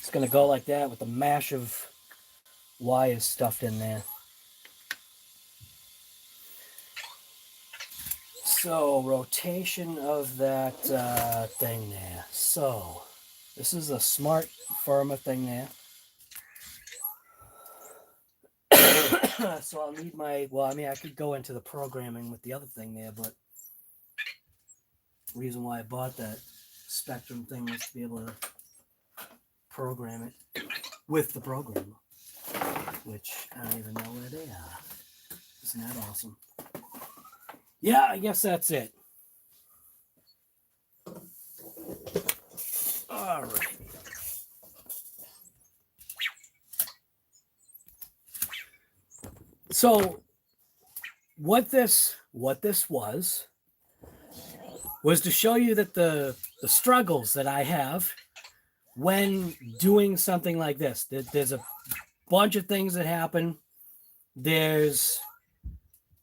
It's going to go like that with the mash of wires stuffed in there. So, rotation of that thing there. So, this is a smart firmer thing there. So I'll need my, well, I mean, I could go into the programming with the other thing there, but the reason why I bought that SPEKTRUM thing was to be able to program it with the programmer, which I don't even know where they are. Isn't that awesome? Yeah, I guess that's it. All right. So what this was to show you that the struggles that I have when doing something like this. There's a bunch of things that happen. There's,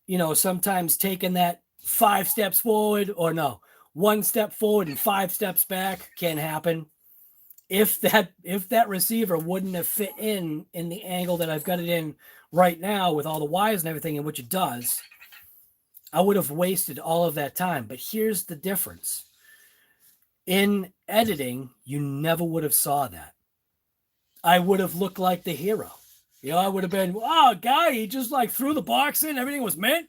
you know, sometimes taking that 5 steps forward, or no, 1 step forward and 5 steps back can happen. If that receiver wouldn't have fit in the angle that I've got it in right now with all the wires and everything, in which it does, I would have wasted all of that time. But here's the difference. In editing, you never would have saw that. I would have looked like the hero. You know, I would have been, oh, guy, he just like threw the box in, everything was mint.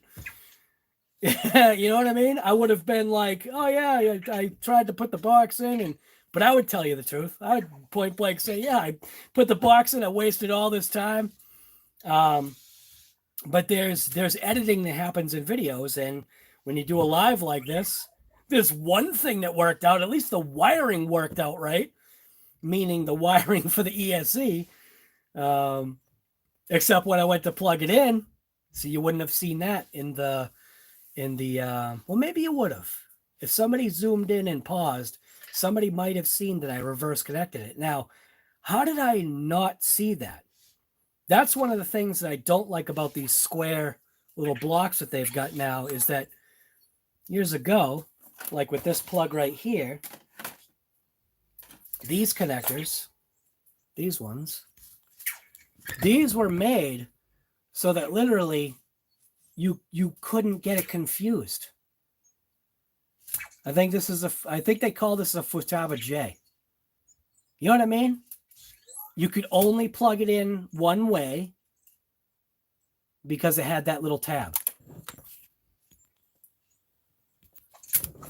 You know what I mean? I would have been like, oh yeah, I tried to put the box in, but I would tell you the truth. I would point blank say, yeah, I put the box in, I wasted all this time. But there's editing that happens in videos, and when you do a live like this, there's one thing that worked out. At least the wiring worked out right, meaning the wiring for the ESC. Except when I went to plug it in, so you wouldn't have seen that in the well, maybe you would have. If somebody zoomed in and paused, somebody might have seen that I reverse connected it. Now, how did I not see that? That's one of the things that I don't like about these square little blocks that they've got now, is that years ago, like with this plug right here, these connectors, these ones, these were made so that literally you couldn't get it confused. I think they call this a Futaba J. You know what I mean? You could only plug it in one way because it had that little tab.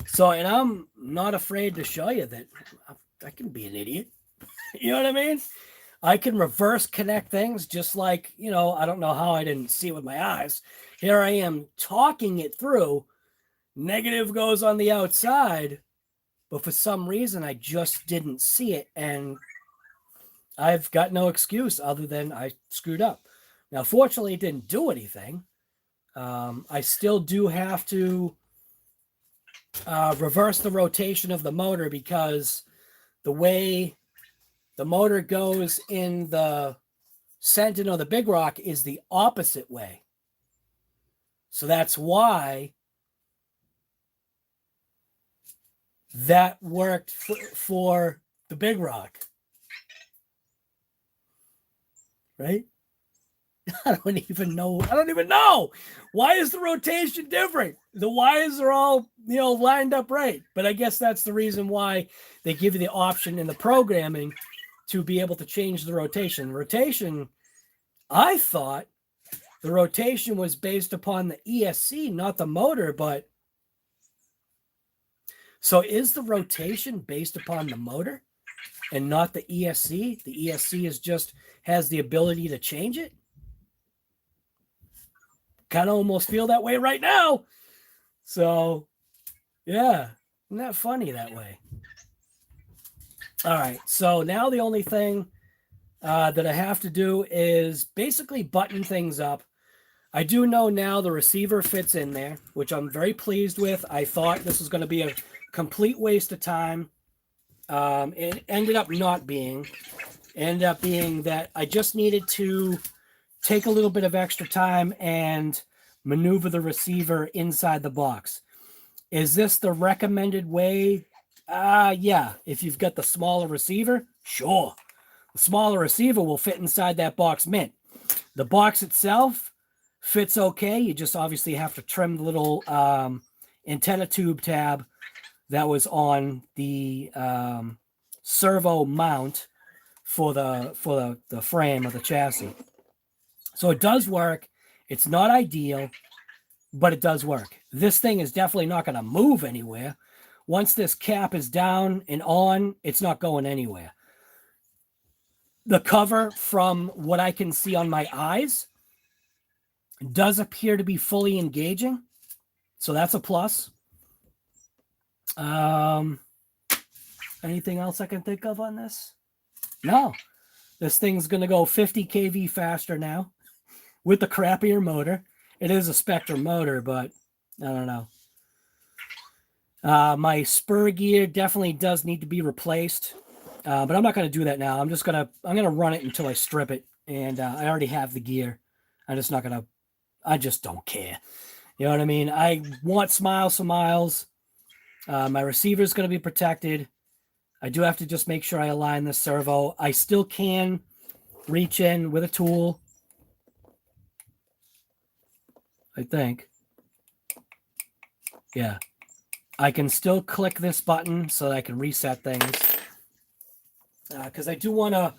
So, and I'm not afraid to show you that I can be an idiot. You know what I mean? I can reverse connect things just like, you know, I don't know how I didn't see it with my eyes. Here I am talking it through. Negative goes on the outside, but for some reason I just didn't see it, and I've got no excuse other than I screwed up. Now, fortunately, it didn't do anything. I still do have to reverse the rotation of the motor, because the way the motor goes in the Sentinel or the Big Rock is the opposite way. So that's why that worked for the Big Rock. Right? I don't even know. Why is the rotation different? The wires are all, you know, lined up right. But I guess that's the reason why they give you the option in the programming to be able to change the rotation. Rotation, I thought the rotation was based upon the ESC, not the motor, but so is the rotation based upon the motor and not the ESC? The ESC is just has the ability to change it. Kind of almost feel that way right now. So, yeah, isn't that funny that way? All right, so now the only thing that I have to do is basically button things up. I do know now the receiver fits in there, which I'm very pleased with. I thought this was going to be a complete waste of time. It ended up not being. Ended up being that I just needed to take a little bit of extra time and maneuver the receiver inside the box. Is this the recommended way? Yeah. If you've got the smaller receiver, sure. The smaller receiver will fit inside that box mint. The box itself fits okay. You just obviously have to trim the little antenna tube tab that was on the servo mount for the frame of the chassis. So it does work. It's not ideal, but it does work. This thing is definitely not going to move anywhere. Once this cap is down and on, it's not going anywhere. The cover, from what I can see on my eyes, does appear to be fully engaging. So that's a plus. Anything else I can think of on this? No. This thing's going to go 50 kV faster now with the crappier motor. It is a SPEKTRUM motor, but I don't know. My spur gear definitely does need to be replaced, but I'm not going to do that now. I'm going to run it until I strip it, and I already have the gear. I just don't care. You know what I mean? I want smiles for miles. My receiver is going to be protected. I do have to just make sure I align the servo. I still can reach in with a tool, I think. Yeah. I can still click this button so that I can reset things. Because I do want to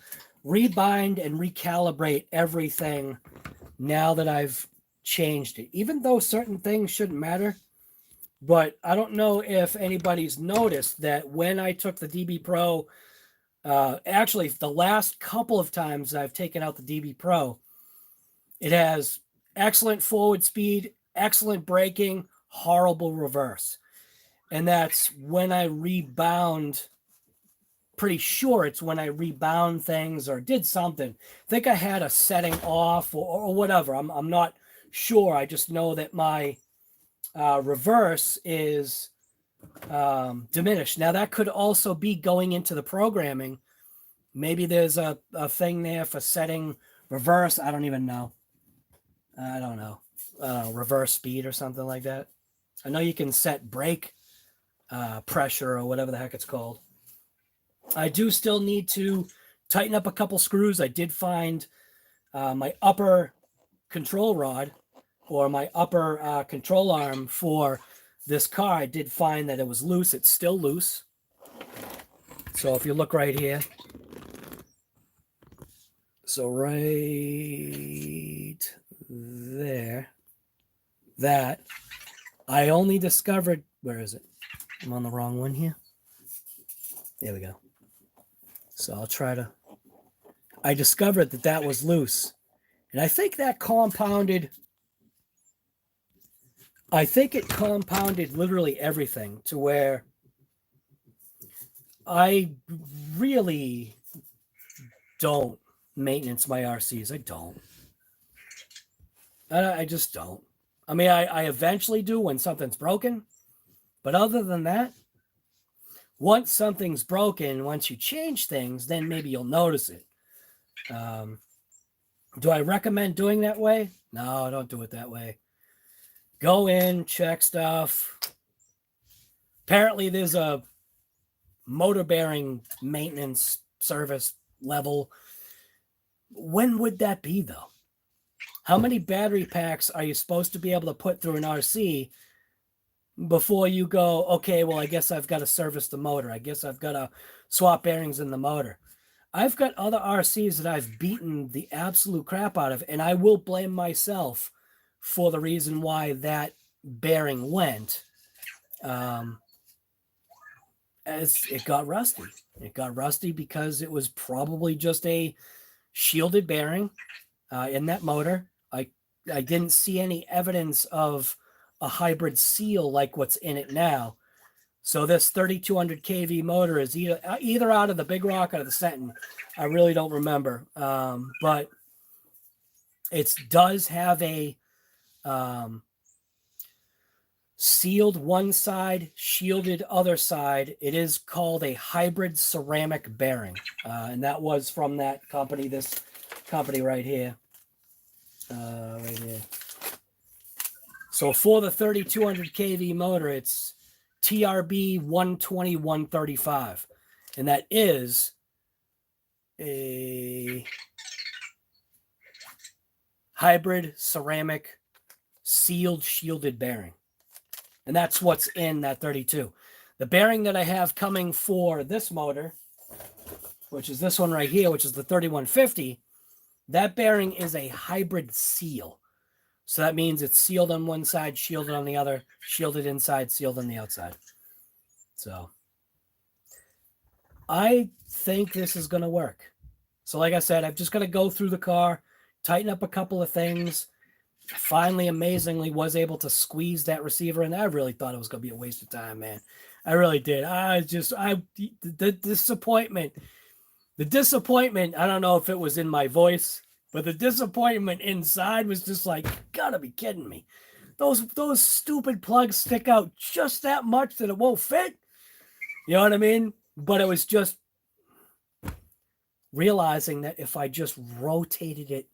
rebind and recalibrate everything now that I've changed it. Even though certain things shouldn't matter. But I don't know if anybody's noticed that when I took the DB Pro, actually the last couple of times I've taken out the DB Pro, it has excellent forward speed, excellent braking, horrible reverse. And that's when I rebound. Pretty sure it's when I rebound things or did something. I think I had a setting off or whatever. I'm not sure. I just know that my reverse is diminished. Now that could also be going into the programming. Maybe there's a thing there for setting reverse. I don't even know. I don't know. Reverse speed or something like that. I know you can set brake pressure or whatever the heck it's called. I do still need to tighten up a couple screws. I did find my upper control rod or my upper control arm for this car. I did find that it was loose. It's still loose. So if you look right here. So right there. That. I only discovered, where is it? I'm on the wrong one here. There we go. So I'll try to, I discovered that that was loose. And I think that compounded, I think it compounded literally everything to where I really don't maintenance my RCs. I don't. I just don't. I mean, I eventually do when something's broken. But other than that, once something's broken, once you change things, then maybe you'll notice it. Do I recommend doing that way? No, don't do it that way. Go in, check stuff. Apparently there's a motor bearing maintenance service level. When would that be, though? How many battery packs are you supposed to be able to put through an RC before you go, okay, well, I guess I've got to service the motor. I guess I've got to swap bearings in the motor. I've got other RCs that I've beaten the absolute crap out of, and I will blame myself for the reason why that bearing went. As it got rusty. It got rusty because it was probably just a shielded bearing in that motor. I didn't see any evidence of a hybrid seal like what's in it now. So this 3200 kV motor is either out of the Big Rock or the Senton. I really don't remember. But it does have a sealed one side, shielded other side. It is called a hybrid ceramic bearing. And that was from that company, this company right here. Right here. So for the 3200 kV motor, it's TRB 120-135. And that is a hybrid ceramic sealed shielded bearing. And that's what's in that 32. The bearing that I have coming for this motor, which is this one right here, which is the 3150, that bearing is a hybrid seal. So that means it's sealed on one side, shielded on the other, shielded inside, sealed on the outside. So I think this is going to work. So like I said, I've just got to go through the car, tighten up a couple of things. Finally, amazingly, was able to squeeze that receiver in. I really thought it was going to be a waste of time, man. I really did. The disappointment, I don't know if it was in my voice, but the disappointment inside was just like, gotta be kidding me. Those stupid plugs stick out just that much that it won't fit. You know what I mean? But it was just realizing that if I just rotated it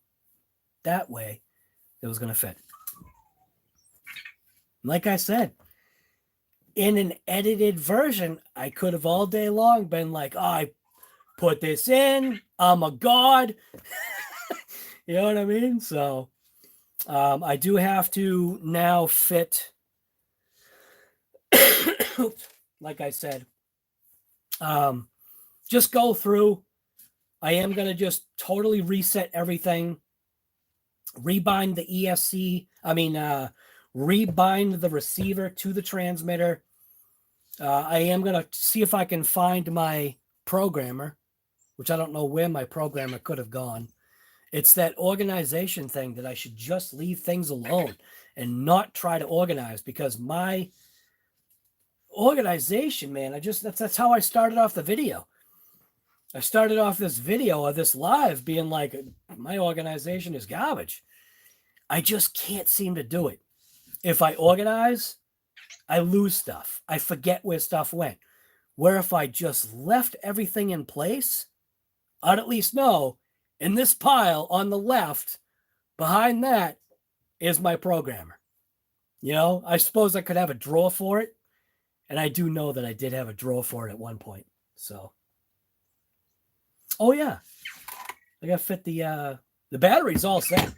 that way, it was going to fit. Like I said, in an edited version, I could have all day long been like, oh, I put this in, I'm a god. You know what I mean? So I do have to now fit, like I said, just go through. I am going to just totally reset everything, rebind the ESC, rebind the receiver to the transmitter. I am going to see if I can find my programmer, which I don't know where my programmer could have gone. It's that organization thing that I should just leave things alone and not try to organize, because my organization, man, that's how I started off the video. I started off this video of this live being like, my organization is garbage. I just can't seem to do it. If I organize, I lose stuff. I forget where stuff went. Where if I just left everything in place, I'd at least know in this pile on the left, behind that is my programmer. You know, I suppose I could have a drawer for it. And I do know that I did have a drawer for it at one point. So, oh yeah, I got to fit the batteries all set.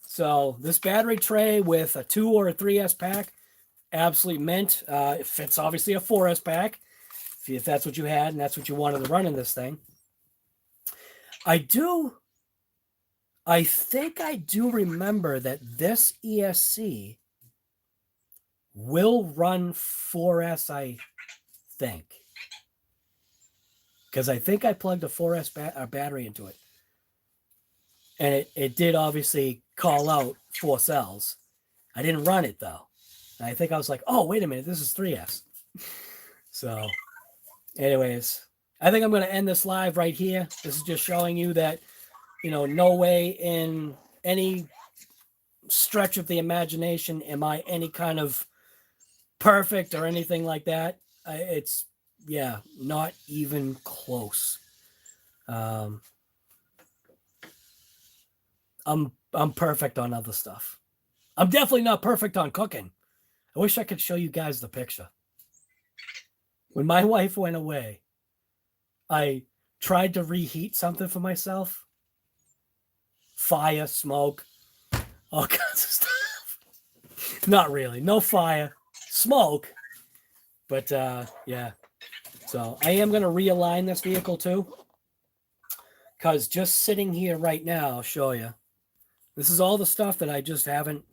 So this battery tray with a 2 or a 3S pack, absolutely mint. It fits obviously a 4S pack, if that's what you had and that's what you wanted to run in this thing. I think I do remember that this ESC will run 4S, I think. Because I think I plugged a 4S battery into it. And it did obviously call out 4 cells. I didn't run it, though. And I think I was like, oh, wait a minute, this is 3S. So, anyways, I think I'm going to end this live right here. This is just showing you that, you know, no way in any stretch of the imagination am I any kind of perfect or anything like that. It's, yeah, not even close. I'm perfect on other stuff. I'm definitely not perfect on cooking. I wish I could show you guys the picture. When my wife went away, I tried to reheat something for myself. Fire, smoke, all kinds of stuff. Not really. No fire. Smoke. But, yeah. So I am going to realign this vehicle too. Because just sitting here right now, I'll show you. This is all the stuff that I just haven't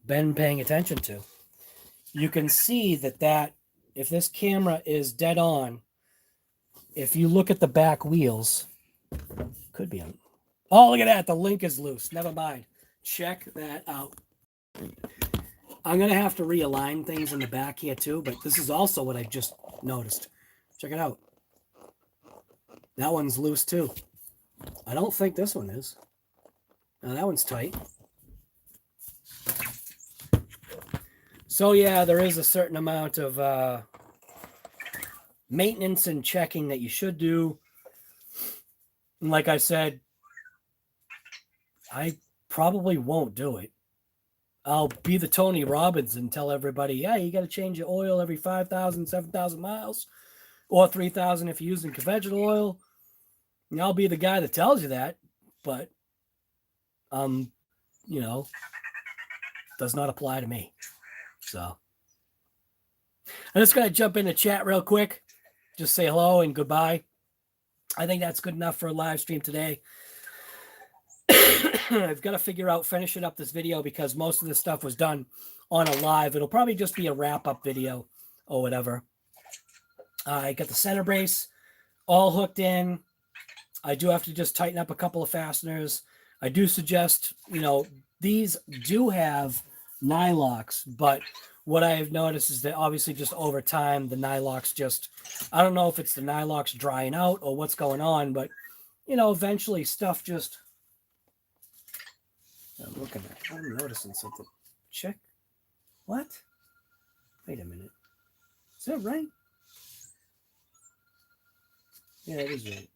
been paying attention to. You can see that if this camera is dead on, if you look at the back wheels, could be on. Oh, look at that. The link is loose. Never mind. Check that out. I'm going to have to realign things in the back here too, but this is also what I just noticed. Check it out. That one's loose too. I don't think this one is. Now that one's tight. So yeah, there is a certain amount of maintenance and checking that you should do. And like I said, I probably won't do it. I'll be the Tony Robbins and tell everybody, yeah, you got to change your oil every 5,000, 7,000 miles, or 3,000 if you're using conventional oil. And I'll be the guy that tells you that, but, you know, does not apply to me. So I'm just going to jump into chat real quick. Just say hello and goodbye. I think that's good enough for a live stream today. I've got to finishing up this video because most of this stuff was done on a live. It'll probably just be a wrap-up video or whatever. I got the center brace all hooked in. I do have to just tighten up a couple of fasteners. I do suggest, you know, these do have nylocks, but what I have noticed is that obviously just over time, the nylocks just, I don't know if it's the nylocks drying out or what's going on, but, you know, eventually stuff just, I'm noticing something. Check. What? Wait a minute. Is that right? Yeah, it is right.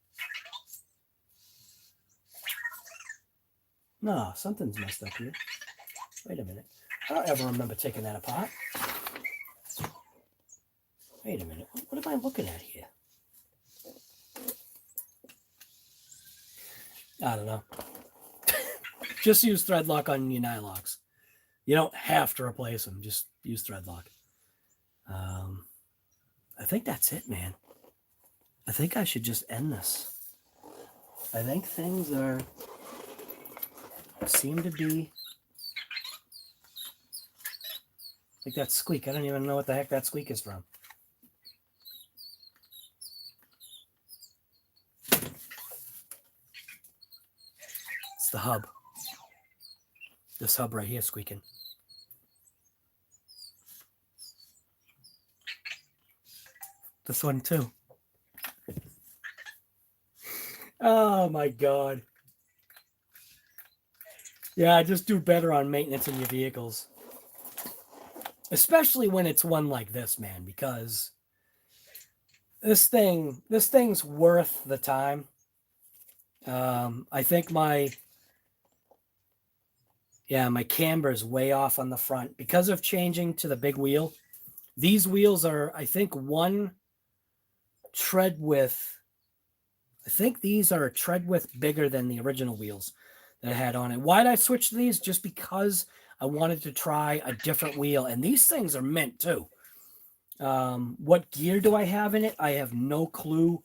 No, something's messed up here. Wait a minute. I don't ever remember taking that apart. Wait a minute. What am I looking at here? I don't know. Just use thread lock on your nylocks. You don't have to replace them. Just use thread lock. I think that's it, man. I think I should just end this. I think things seem to be like that squeak. I don't even know what the heck that squeak is from. It's the hub. This hub right here squeaking. This one too. Oh my God. Yeah, just do better on maintenance in your vehicles. Especially when it's one like this, man, because this thing's worth the time. I think my camber is way off on the front because of changing to the big wheel. These wheels are, I think, one tread width. I think these are a tread width bigger than the original wheels that I had on it. Why did I switch to these? Just because I wanted to try a different wheel. And these things are mint too. What gear do I have in it? I have no clue.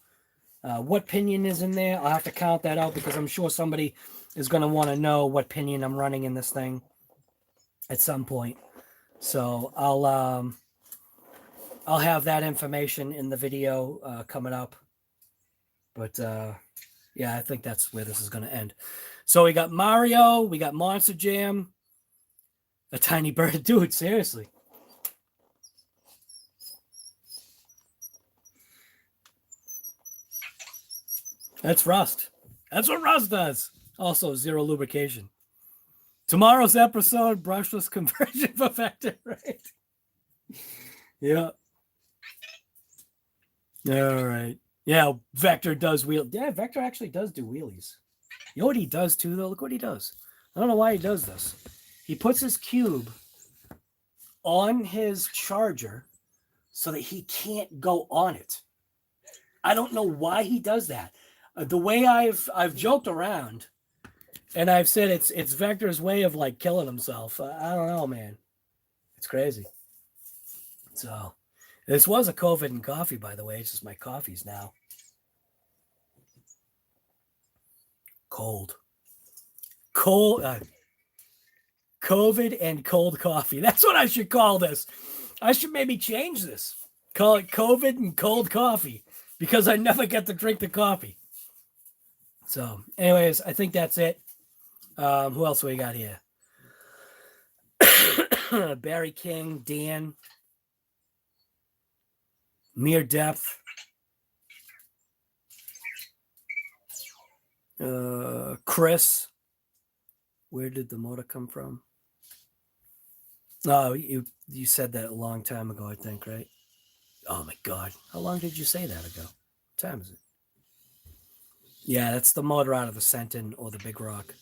What pinion is in there? I'll have to count that out because I'm sure somebody is going to want to know what pinion I'm running in this thing at some point. So I'll have that information in the video coming up. But yeah, I think that's where this is going to end. So we got Mario, we got Monster Jam, a tiny bird. Dude, seriously. That's rust. That's what rust does. Also, zero lubrication. Tomorrow's episode, brushless conversion for Vector, right? Yeah. All right. Yeah, Vector does wheel. Yeah, Vector actually does do wheelies. You know what he does too, though? Look what he does. I don't know why he does this. He puts his cube on his charger so that he can't go on it. I don't know why he does that. The way I've joked around, and I've said it's Vector's way of like killing himself. I don't know, man. It's crazy. So this was a COVID and coffee, by the way. It's just my coffee's now cold. COVID and cold coffee. That's what I should call this. I should maybe change this. Call it COVID and cold coffee because I never get to drink the coffee. So anyways, I think that's it. Who else we got here? Barry King, Dan, Mere Depth, Chris. Where did the motor come from? Oh, you said that a long time ago, I think, right? Oh my God. How long did you say that ago? What time is it? Yeah, that's the motor out of the Senton or the Big Rock.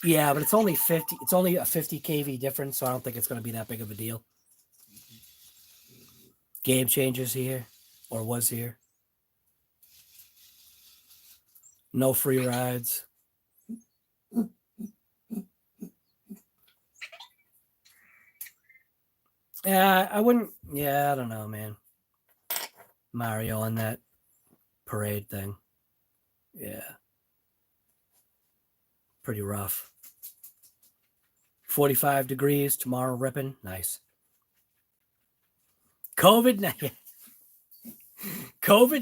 Yeah, but it's only 50. It's only a 50 kV difference, so I don't think it's going to be that big of a deal. Game Changer's here, or was here. No free rides. Yeah, I wouldn't. Yeah, I don't know, man. Mario on that parade thing. Yeah. Pretty rough. 45 degrees tomorrow, ripping. Nice. COVID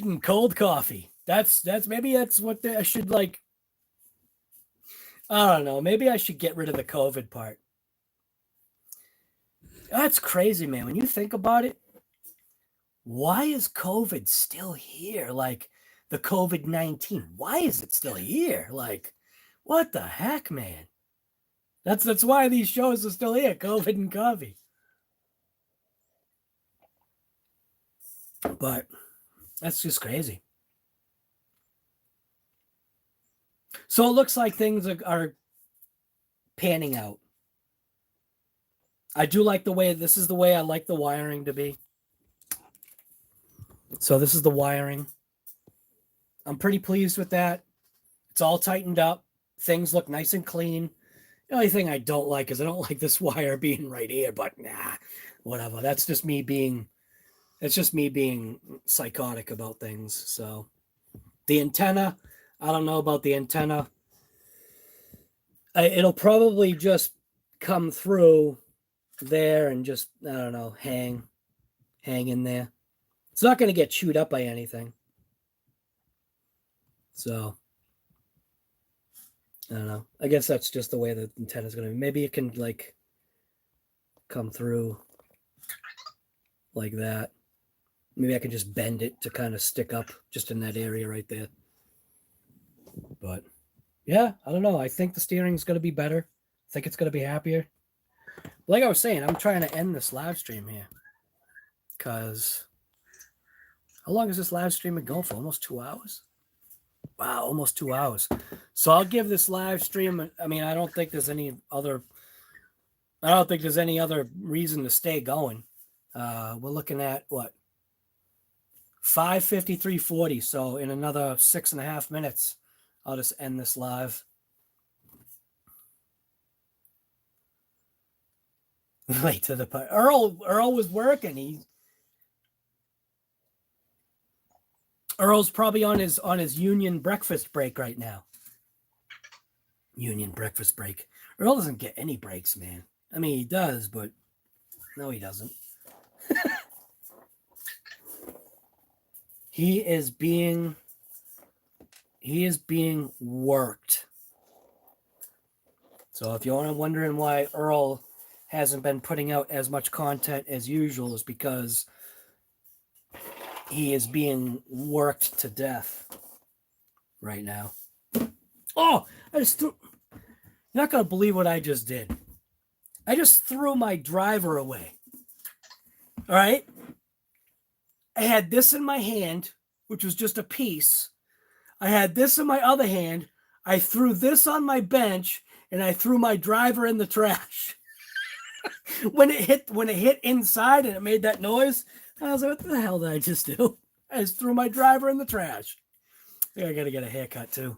and cold coffee. That's maybe that's what I should like. I don't know. Maybe I should get rid of the COVID part. That's crazy, man. When you think about it, why is COVID still here? Like the COVID-19, why is it still here? Like, what the heck, man? That's why these shows are still here, COVID and coffee. But that's just crazy. So it looks like things are panning out. I do like the way, this is the way I like the wiring to be. So this is the wiring. I'm pretty pleased with that. It's all tightened up. Things look nice and clean. The only thing I don't like is I don't like this wire being right here, but nah, whatever. That's just me being, it's just me being psychotic about things. So the antenna, I don't know about the antenna. It'll probably just come through there and just, I don't know, hang in there. It's not going to get chewed up by anything. So, I don't know. I guess that's just the way the antenna is going to be. Maybe it can, like, come through like that. Maybe I can just bend it to kind of stick up just in that area right there. But, yeah, I don't know. I think the steering's going to be better. I think it's going to be happier. Like I was saying, I'm trying to end this live stream here. Because how long is this live stream been going for? Almost 2 hours? Wow, almost 2 hours. So I'll give this live stream, I mean, I don't think there's any other reason to stay going. We're looking at what? 5:53:40. So in another 6.5 minutes, I'll just end this live. Late to the part. Earl was working. Earl's probably on his union breakfast break right now. Union breakfast break. Earl doesn't get any breaks, man. I mean, he does, but no, he doesn't. He is being worked. So if you're wondering why Earl hasn't been putting out as much content as usual, is because he is being worked to death right now. Oh, you're not going to believe what I just did. I just threw my driver away. All right. I had this in my hand, which was just a piece. I had this in my other hand. I threw this on my bench, and I threw my driver in the trash. When it hit inside and it made that noise, I was like, what the hell did I just do? I just threw my driver in the trash. I think I got to get a haircut too.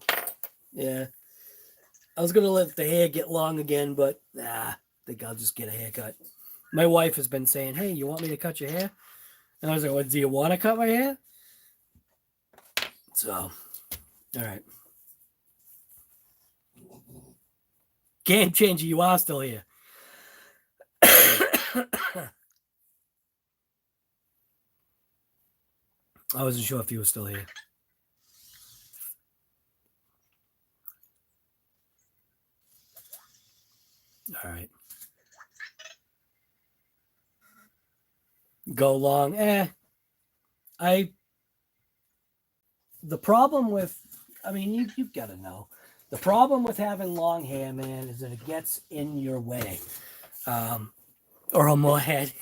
Yeah. I was going to let the hair get long again, but I think I'll just get a haircut. My wife has been saying, hey, you want me to cut your hair? And I was like, well, do you want to cut my hair? So, all right. Game changer, you are still here. I wasn't sure if you were still here. All right. Go long. The problem with, I mean, you've got to know. The problem with having long hair, man, is that it gets in your way. Or a more head.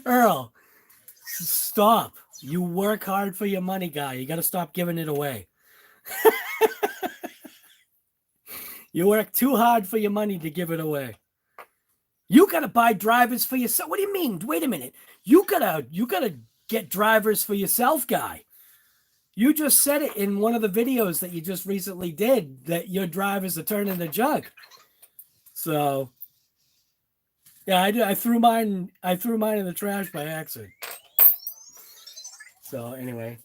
Earl, stop. You work hard for your money, guy. You got to stop giving it away. You work too hard for your money to give it away. You got to buy drivers for yourself. What do you mean? Wait a minute. You gotta get drivers for yourself, guy. You just said it in one of the videos that you just recently did that your drivers are turning the jug. So, yeah, I threw mine in the trash by accident. So anyway,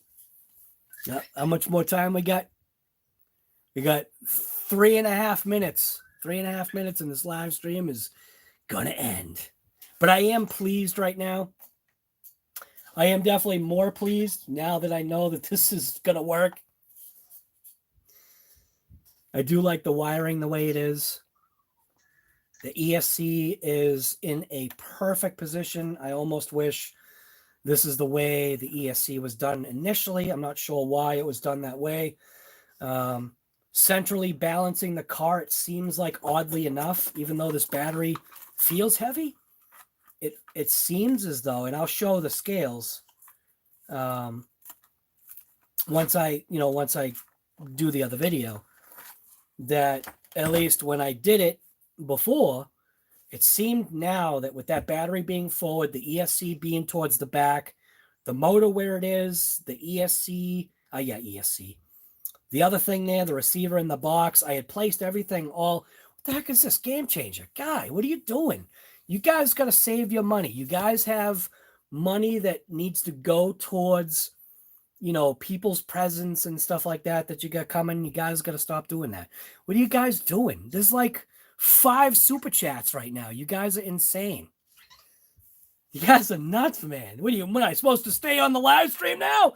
how much more time we got? We got 3.5 minutes. 3.5 minutes, and this live stream is gonna end. But I am pleased right now. I am definitely more pleased now that I know that this is gonna work. I do like the wiring the way it is. The ESC is in a perfect position. I almost wish this is the way the ESC was done initially. I'm not sure why it was done that way. Centrally balancing the car, it seems like oddly enough, even though this battery feels heavy, it seems as though, and I'll show the scales once I do the other video, that at least when I did it before, it seemed now that with that battery being forward, the ESC being towards the back, the motor where it is, the ESC, ESC. The other thing there, the receiver in the box, I had placed everything all. What the heck is this? Game Changer? Guy, what are you doing? You guys got to save your money. You guys have money that needs to go towards, people's presents and stuff like that you got coming. You guys got to stop doing that. What are you guys doing? There's like 5 super chats right now. You guys are insane. You guys are nuts, man. What am I supposed to stay on the live stream now?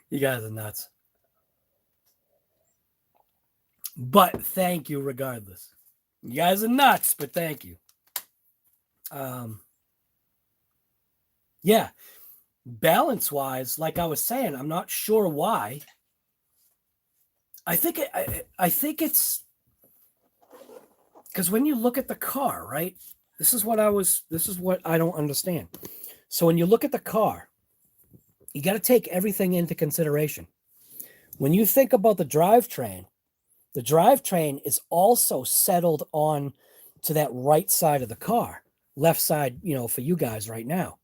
You guys are nuts. But thank you regardless. You guys are nuts, but thank you. Yeah. Balance-wise, like I was saying, I'm not sure why. I think it's because when you look at the car, right? This is what I don't understand. So when you look at the car, you got to take everything into consideration. When you think about the drivetrain is also settled on to that right side of the car, left side, for you guys right now.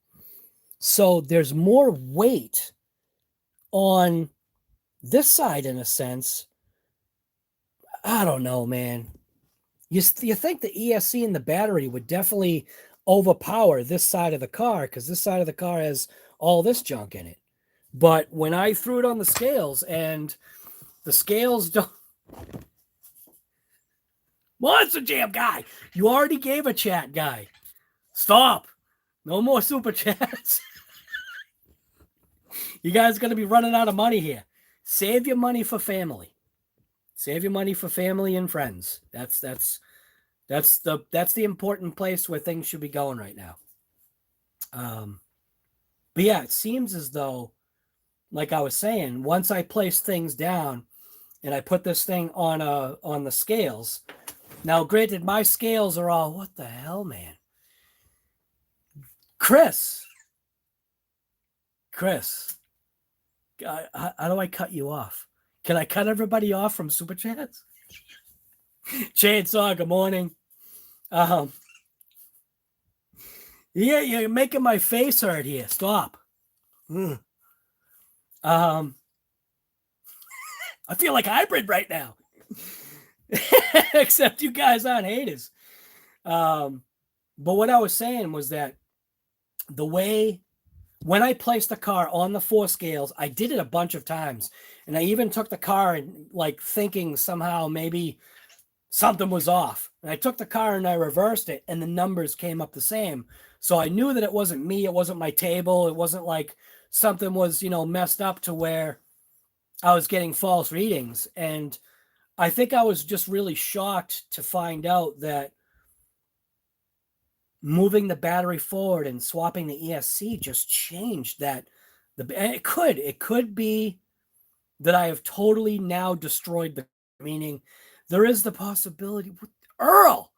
So there's more weight on this side in a sense. I don't know, man. You think the ESC and the battery would definitely overpower this side of the car because this side of the car has all this junk in it. But when I threw it on the scales and the scales don't... Monster Jam guy, you already gave a chat, guy. Stop. No more super chats. You guys going to be running out of money here. Save your money for family. Save your money for family and friends. That's the important place where things should be going right now. But yeah, it seems as though, like I was saying, once I place things down and I put this thing on the scales. Now, granted, my scales are all, what the hell, man? Chris, how do I cut you off? Can I cut everybody off from Super Chats? Chainsaw, good morning. Yeah, you're making my face hurt here. Stop. I feel like hybrid right now. Except you guys aren't haters. But what I was saying was that the way when I placed the car on the 4 scales, I did it a bunch of times. And I even took the car and like thinking somehow maybe something was off. And I took the car and I reversed it and the numbers came up the same. So I knew that it wasn't me. It wasn't my table. It wasn't like something was, messed up to where I was getting false readings. And I think I was just really shocked to find out that moving the battery forward and swapping the ESC just changed that. And it could be that I have totally now destroyed the, meaning there is the possibility. Earl!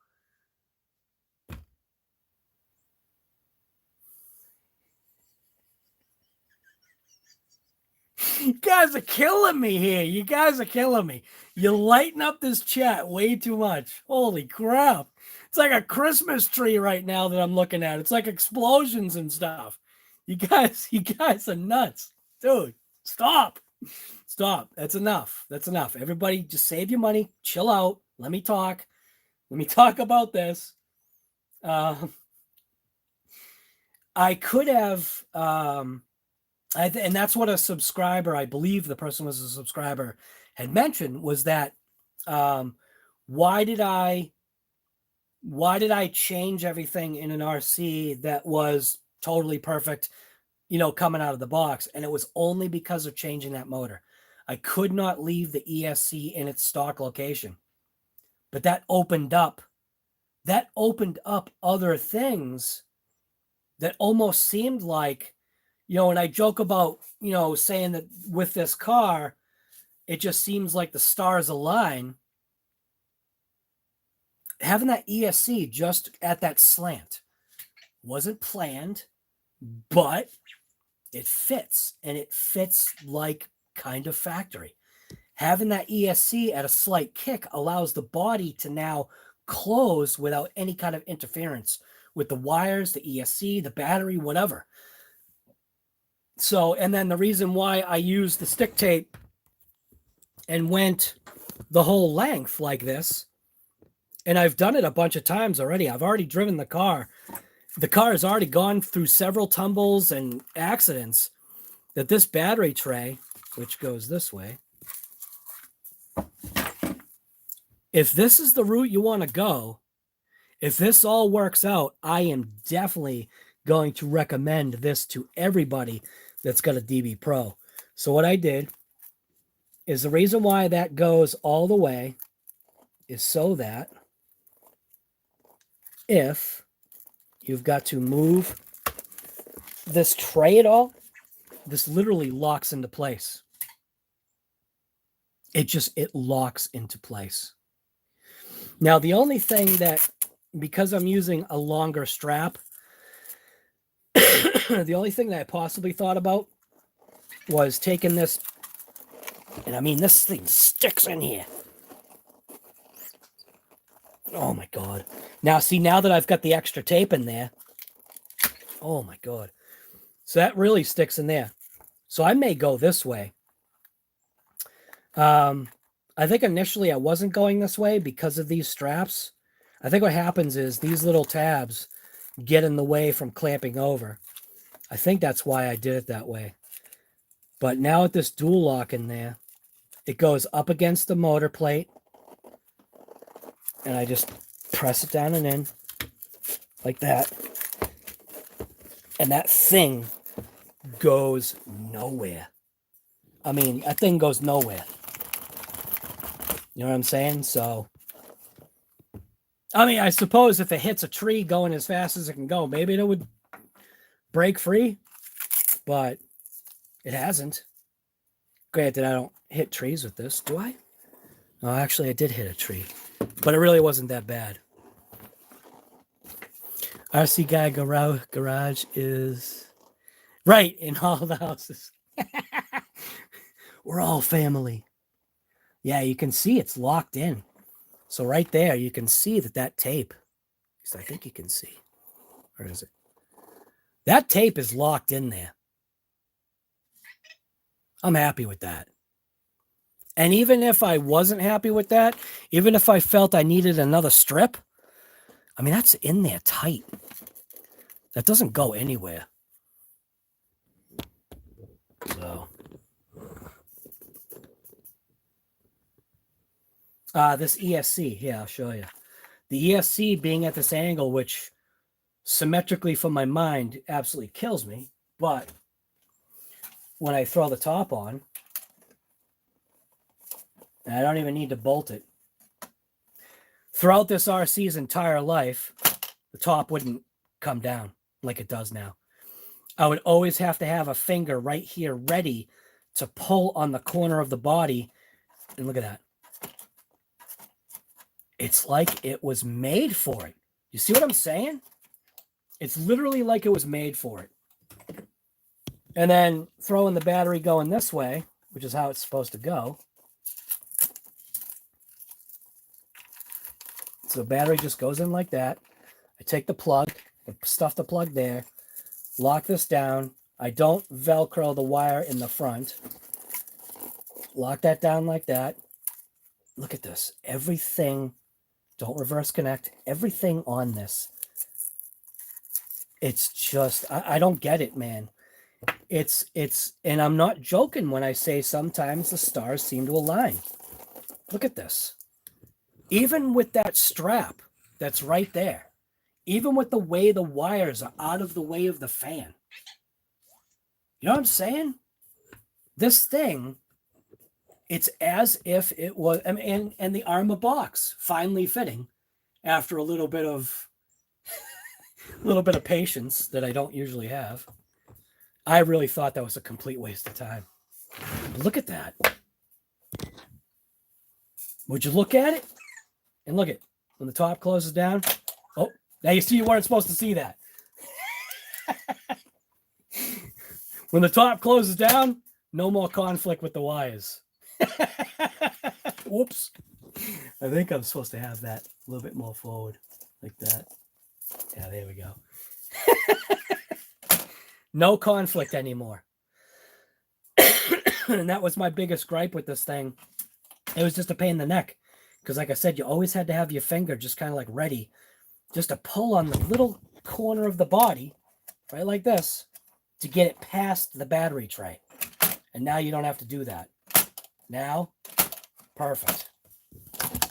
You guys are killing me here. You guys are killing me. You lighten up this chat way too much. Holy crap. It's like a Christmas tree right now that I'm looking at. It's like explosions and stuff. You guys are nuts. Dude, stop. Stop. That's enough. That's enough. Everybody just save your money. Chill out. Let me talk. Let me talk about this. I could have, and that's what a subscriber, I believe the person was a subscriber, had mentioned, was that why did I change everything in an RC that was totally perfect, you know, coming out of the box? And it was only because of changing that motor. I could not leave the ESC in its stock location, but that opened up other things that almost seemed like, you know, and I joke about, you know, saying that with this car, it just seems like the stars align. Having that ESC just at that slant wasn't planned, but it fits, and it fits like kind of factory. Having that ESC at a slight kick allows the body to now close without any kind of interference with the wires, the ESC, the battery, whatever. So, and then the reason why I used the stick tape and went the whole length like this, and I've done it a bunch of times already. I've already driven the car. The car has already gone through several tumbles and accidents, that this battery tray, which goes this way, if this is the route you want to go, if this all works out, I am definitely going to recommend this to everybody that's got a DB Pro. So what I did is, the reason why that goes all the way is so that if you've got to move this tray at all, this literally locks into place. It locks into place. Now, the only thing that, because I'm using a longer strap, the only thing that I possibly thought about was taking this, and I mean, this thing sticks in here. Oh my God. Now, see, now that I've got the extra tape in there, oh my God. So that really sticks in there. So I may go this way. I think initially I wasn't going this way because of these straps. I think what happens is these little tabs get in the way from clamping over. I think that's why I did it that way. But now with this dual lock in there, it goes up against the motor plate, and I just press it down and in like that. And that thing goes nowhere. I mean, that thing goes nowhere. You know what I'm saying? So, I mean, I suppose if it hits a tree going as fast as it can go, maybe it would break free, but it hasn't. Granted, I don't hit trees with this, do I? No, actually, I did hit a tree, but it really wasn't that bad. RC Guy Garage is right in all the houses. We're all family. Yeah, you can see it's locked in. So right there, you can see that tape, at least I think you can see. Where is it? That tape is locked in there. I'm happy with that. And even if I wasn't happy with that, even if I felt I needed another strip, I mean, that's in there tight. That doesn't go anywhere. So, this ESC, yeah, I'll show you. The ESC being at this angle, which symmetrically from my mind absolutely kills me, but when I throw the top on, and I don't even need to bolt it. Throughout this RC's entire life, the top wouldn't come down like it does now. I would always have to have a finger right here ready to pull on the corner of the body. And look at that. It's like it was made for it. You see what I'm saying? It's literally like it was made for it. And then throwing the battery going this way, which is how it's supposed to go. So the battery just goes in like that. I take the plug, stuff the plug there, lock this down. I don't Velcro the wire in the front. Lock that down like that. Look at this. Everything, don't reverse connect. Everything on this. It's just, I don't get it, man. It's, and I'm not joking when I say sometimes the stars seem to align. Look at this. Even with that strap that's right there, even with the way the wires are out of the way of the fan. You know what I'm saying? This thing, it's as if it was, and the Arrma box finally fitting after a little bit of patience that I don't usually have. I really thought that was a complete waste of time. But look at that. Would you look at it? And look at when the top closes down. Oh, now you see you weren't supposed to see that. When the top closes down, no more conflict with the wires. Whoops. I think I'm supposed to have that a little bit more forward like that. Yeah, there we go. No conflict anymore. And that was my biggest gripe with this thing. It was just a pain in the neck. Because like I said, you always had to have your finger just kind of like ready just to pull on the little corner of the body, right like this, to get it past the battery tray. And now you don't have to do that. Now, perfect.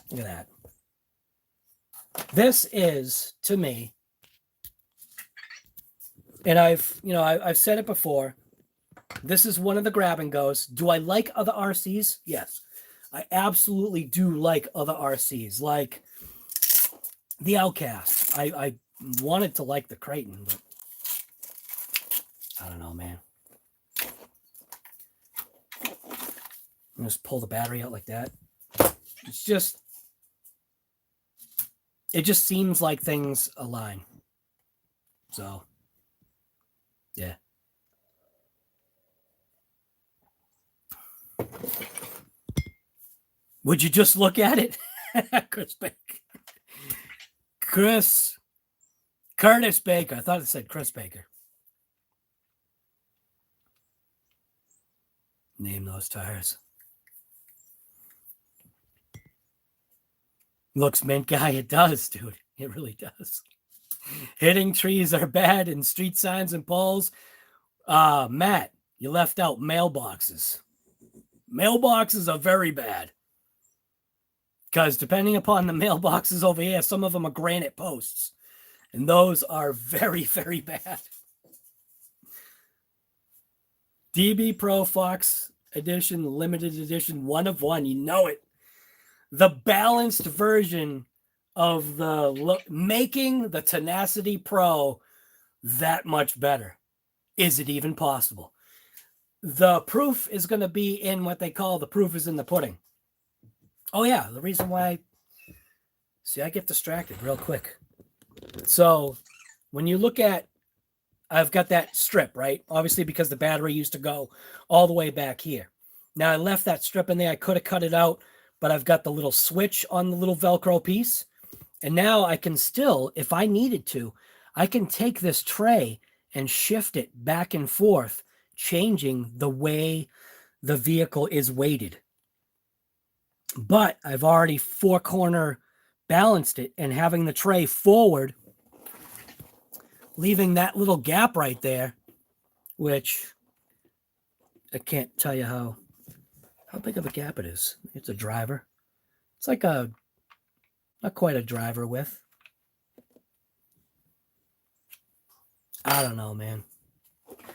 Look at that. This is, to me, and I've said it before, this is one of the grab and goes. Do I like other RCs? Yes. I absolutely do like other RCs, like the Outcast. I wanted to like the Kraton, but I don't know, man. Just pull the battery out like that. It's just, it just seems like things align. So, yeah. Would you just look at it? Curtis Baker. I thought it said Chris Baker. Name those tires. Looks mint guy. It does, dude. It really does. Hitting trees are bad and street signs and poles. Matt, you left out mailboxes. Mailboxes are very bad. Because depending upon the mailboxes over here, some of them are granite posts. And those are very, very bad. DB Pro Fox Edition, limited edition, 1 of 1. You know it. The balanced version of the making the Tenacity Pro that much better. Is it even possible? The proof is going to be in what they call the proof is in the pudding. Oh, yeah. The reason why... See, I get distracted real quick. So, when you look at... I've got that strip, right? Obviously, because the battery used to go all the way back here. Now, I left that strip in there. I could have cut it out, but I've got the little switch on the little Velcro piece. And now I can still, if I needed to, I can take this tray and shift it back and forth, changing the way the vehicle is weighted. But I've already 4-corner balanced it, and having the tray forward, leaving that little gap right there, which I can't tell you how big of a gap it is. It's a driver. It's like a, not quite a driver width. I don't know, man.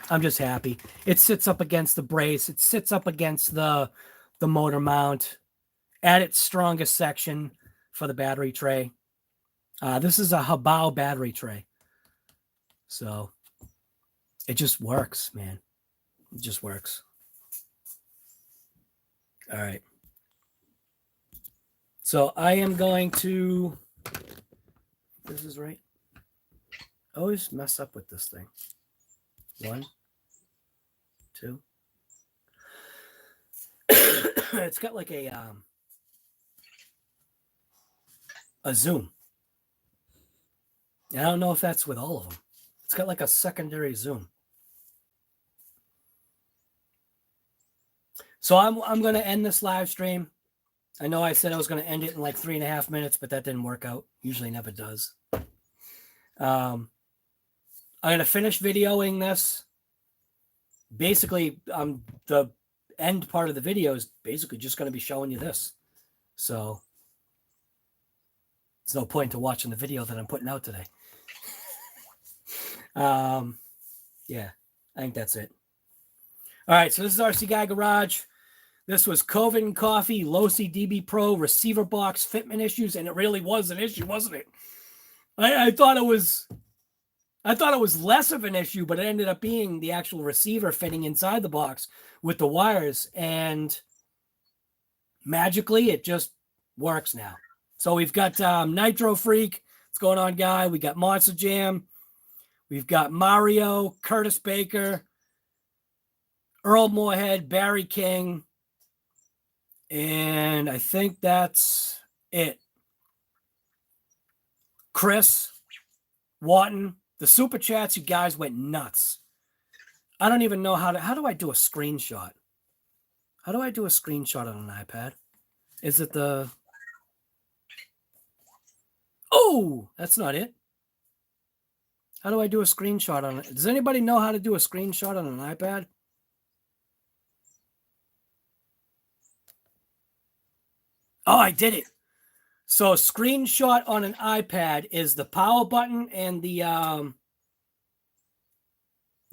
I'm just happy. It sits up against the brace. It sits up against the motor mount at its strongest section for the battery tray. This is a Hobao battery tray. So it just works, man. It just works. All right. So I am going to, this is right. I always mess up with this thing. 1, 2. it's got like a zoom. I don't know if that's with all of them. It's got like a secondary zoom. So I'm going to end this live stream. I know I said I was going to end it in like 3.5 minutes, but that didn't work out. Usually never does. I'm going to finish videoing this. Basically, the end part of the video is basically just going to be showing you this. So there's no point to watching the video that I'm putting out today. Yeah, I think that's it. All right, so this is RC Guy Garage. This was COVID and Coffee, Losi DB Pro, receiver box, fitment issues, and it really was an issue, wasn't it? I thought it was less of an issue, but it ended up being the actual receiver fitting inside the box with the wires, and magically it just works now. So we've got Nitro Freak. What's going on, guy? We got Monster Jam. We've got Mario, Curtis Baker, Earl Moorhead, Barry King, and I think that's it. Chris, Watton, the super chats, you guys went nuts. I don't even know how do I do a screenshot? How do I do a screenshot on an iPad? Is it the... Oh, that's not it. How do I do a screenshot on it? Does anybody know how to do a screenshot on an iPad? Oh, I did it. So a screenshot on an iPad is the power button and the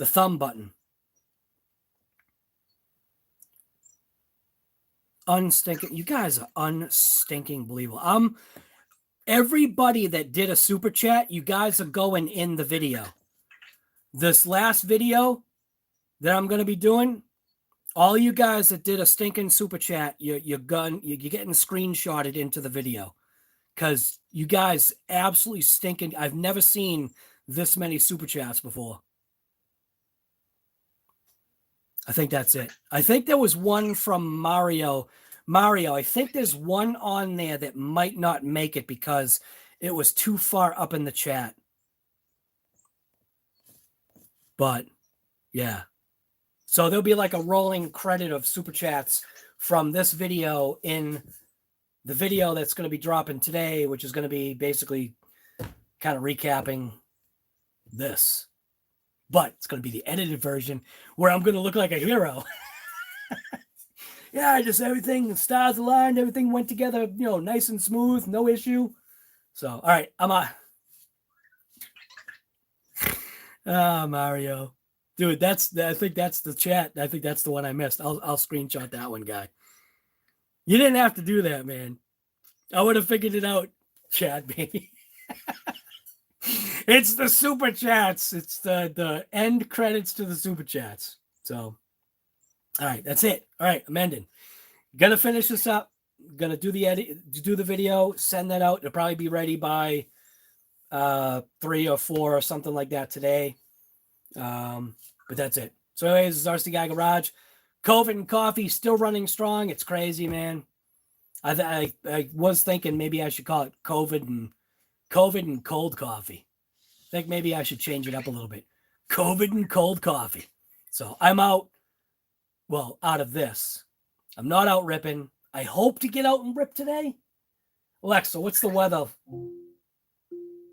thumb button. Unstinking. You guys are unstinking believable. Everybody that did a super chat, you guys are going in the video. This last video that I'm going to be doing, all you guys that did a stinking super chat, you're getting screenshotted into the video because you guys absolutely stinking. I've never seen this many super chats before. I think that's it. I think there was one from Mario. I think there's one on there that might not make it because it was too far up in the chat. But yeah. So there'll be like a rolling credit of super chats from this video in the video that's going to be dropping today, which is going to be basically kind of recapping this. But it's going to be the edited version where I'm going to look like a hero. Yeah, just everything, the stars aligned, everything went together, nice and smooth, no issue. So, all right, I'm on. Mario. Dude, I think that's the chat. I think that's the one I missed. I'll screenshot that one, guy. You didn't have to do that, man. I would have figured it out, chat, baby. It's the super chats. It's the end credits to the super chats. So, all right, that's it. All right, I'm ending. Gonna finish this up. Gonna do the edit, do the video, send that out. It'll probably be ready by 3 or 4 or something like that today. But that's it. So anyways, this is RC Guy Garage. COVID and Coffee still running strong. It's crazy, man. I was thinking maybe I should call it COVID and cold coffee. I think maybe I should change it up a little bit. COVID and cold coffee. So I'm out. Well, out of this. I'm not out ripping. I hope to get out and rip today. Alexa, what's the weather?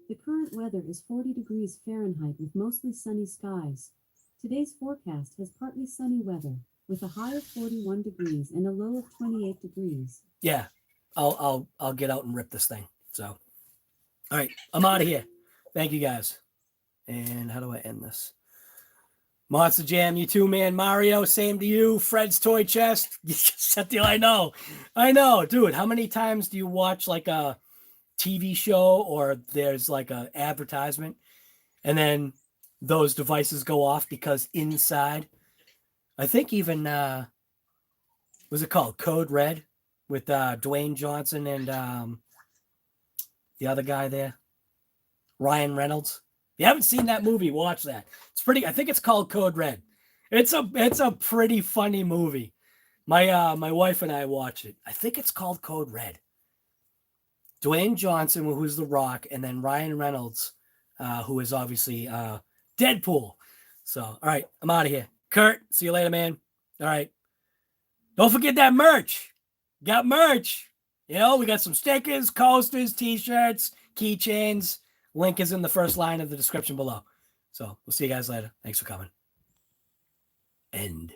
The current weather is 40 degrees Fahrenheit with mostly sunny skies. Today's forecast has partly sunny weather with a high of 41 degrees and a low of 28 degrees. Yeah, I'll get out and rip this thing. So, all right, I'm out of here. Thank you guys. And how do I end this? Monster Jam, you too, man. Mario, same to you. Fred's Toy Chest. I know, dude. How many times do you watch like a TV show or there's like a advertisement and then those devices go off because inside, I think even was it called Code Red with Dwayne Johnson and the other guy there, Ryan Reynolds. If you haven't seen that movie, watch that. It's pretty. I think it's called Code Red. It's a pretty funny movie. My wife and I watch it. I think it's called Code Red. Dwayne Johnson, who's The Rock, and then Ryan Reynolds, who is obviously Deadpool. So, all right, I'm out of here. Kurt, see you later, man. All right. Don't forget that merch. Got merch. You know, we got some stickers, coasters, t-shirts, keychains. Link is in the first line of the description below. So we'll see you guys later. Thanks for coming. End.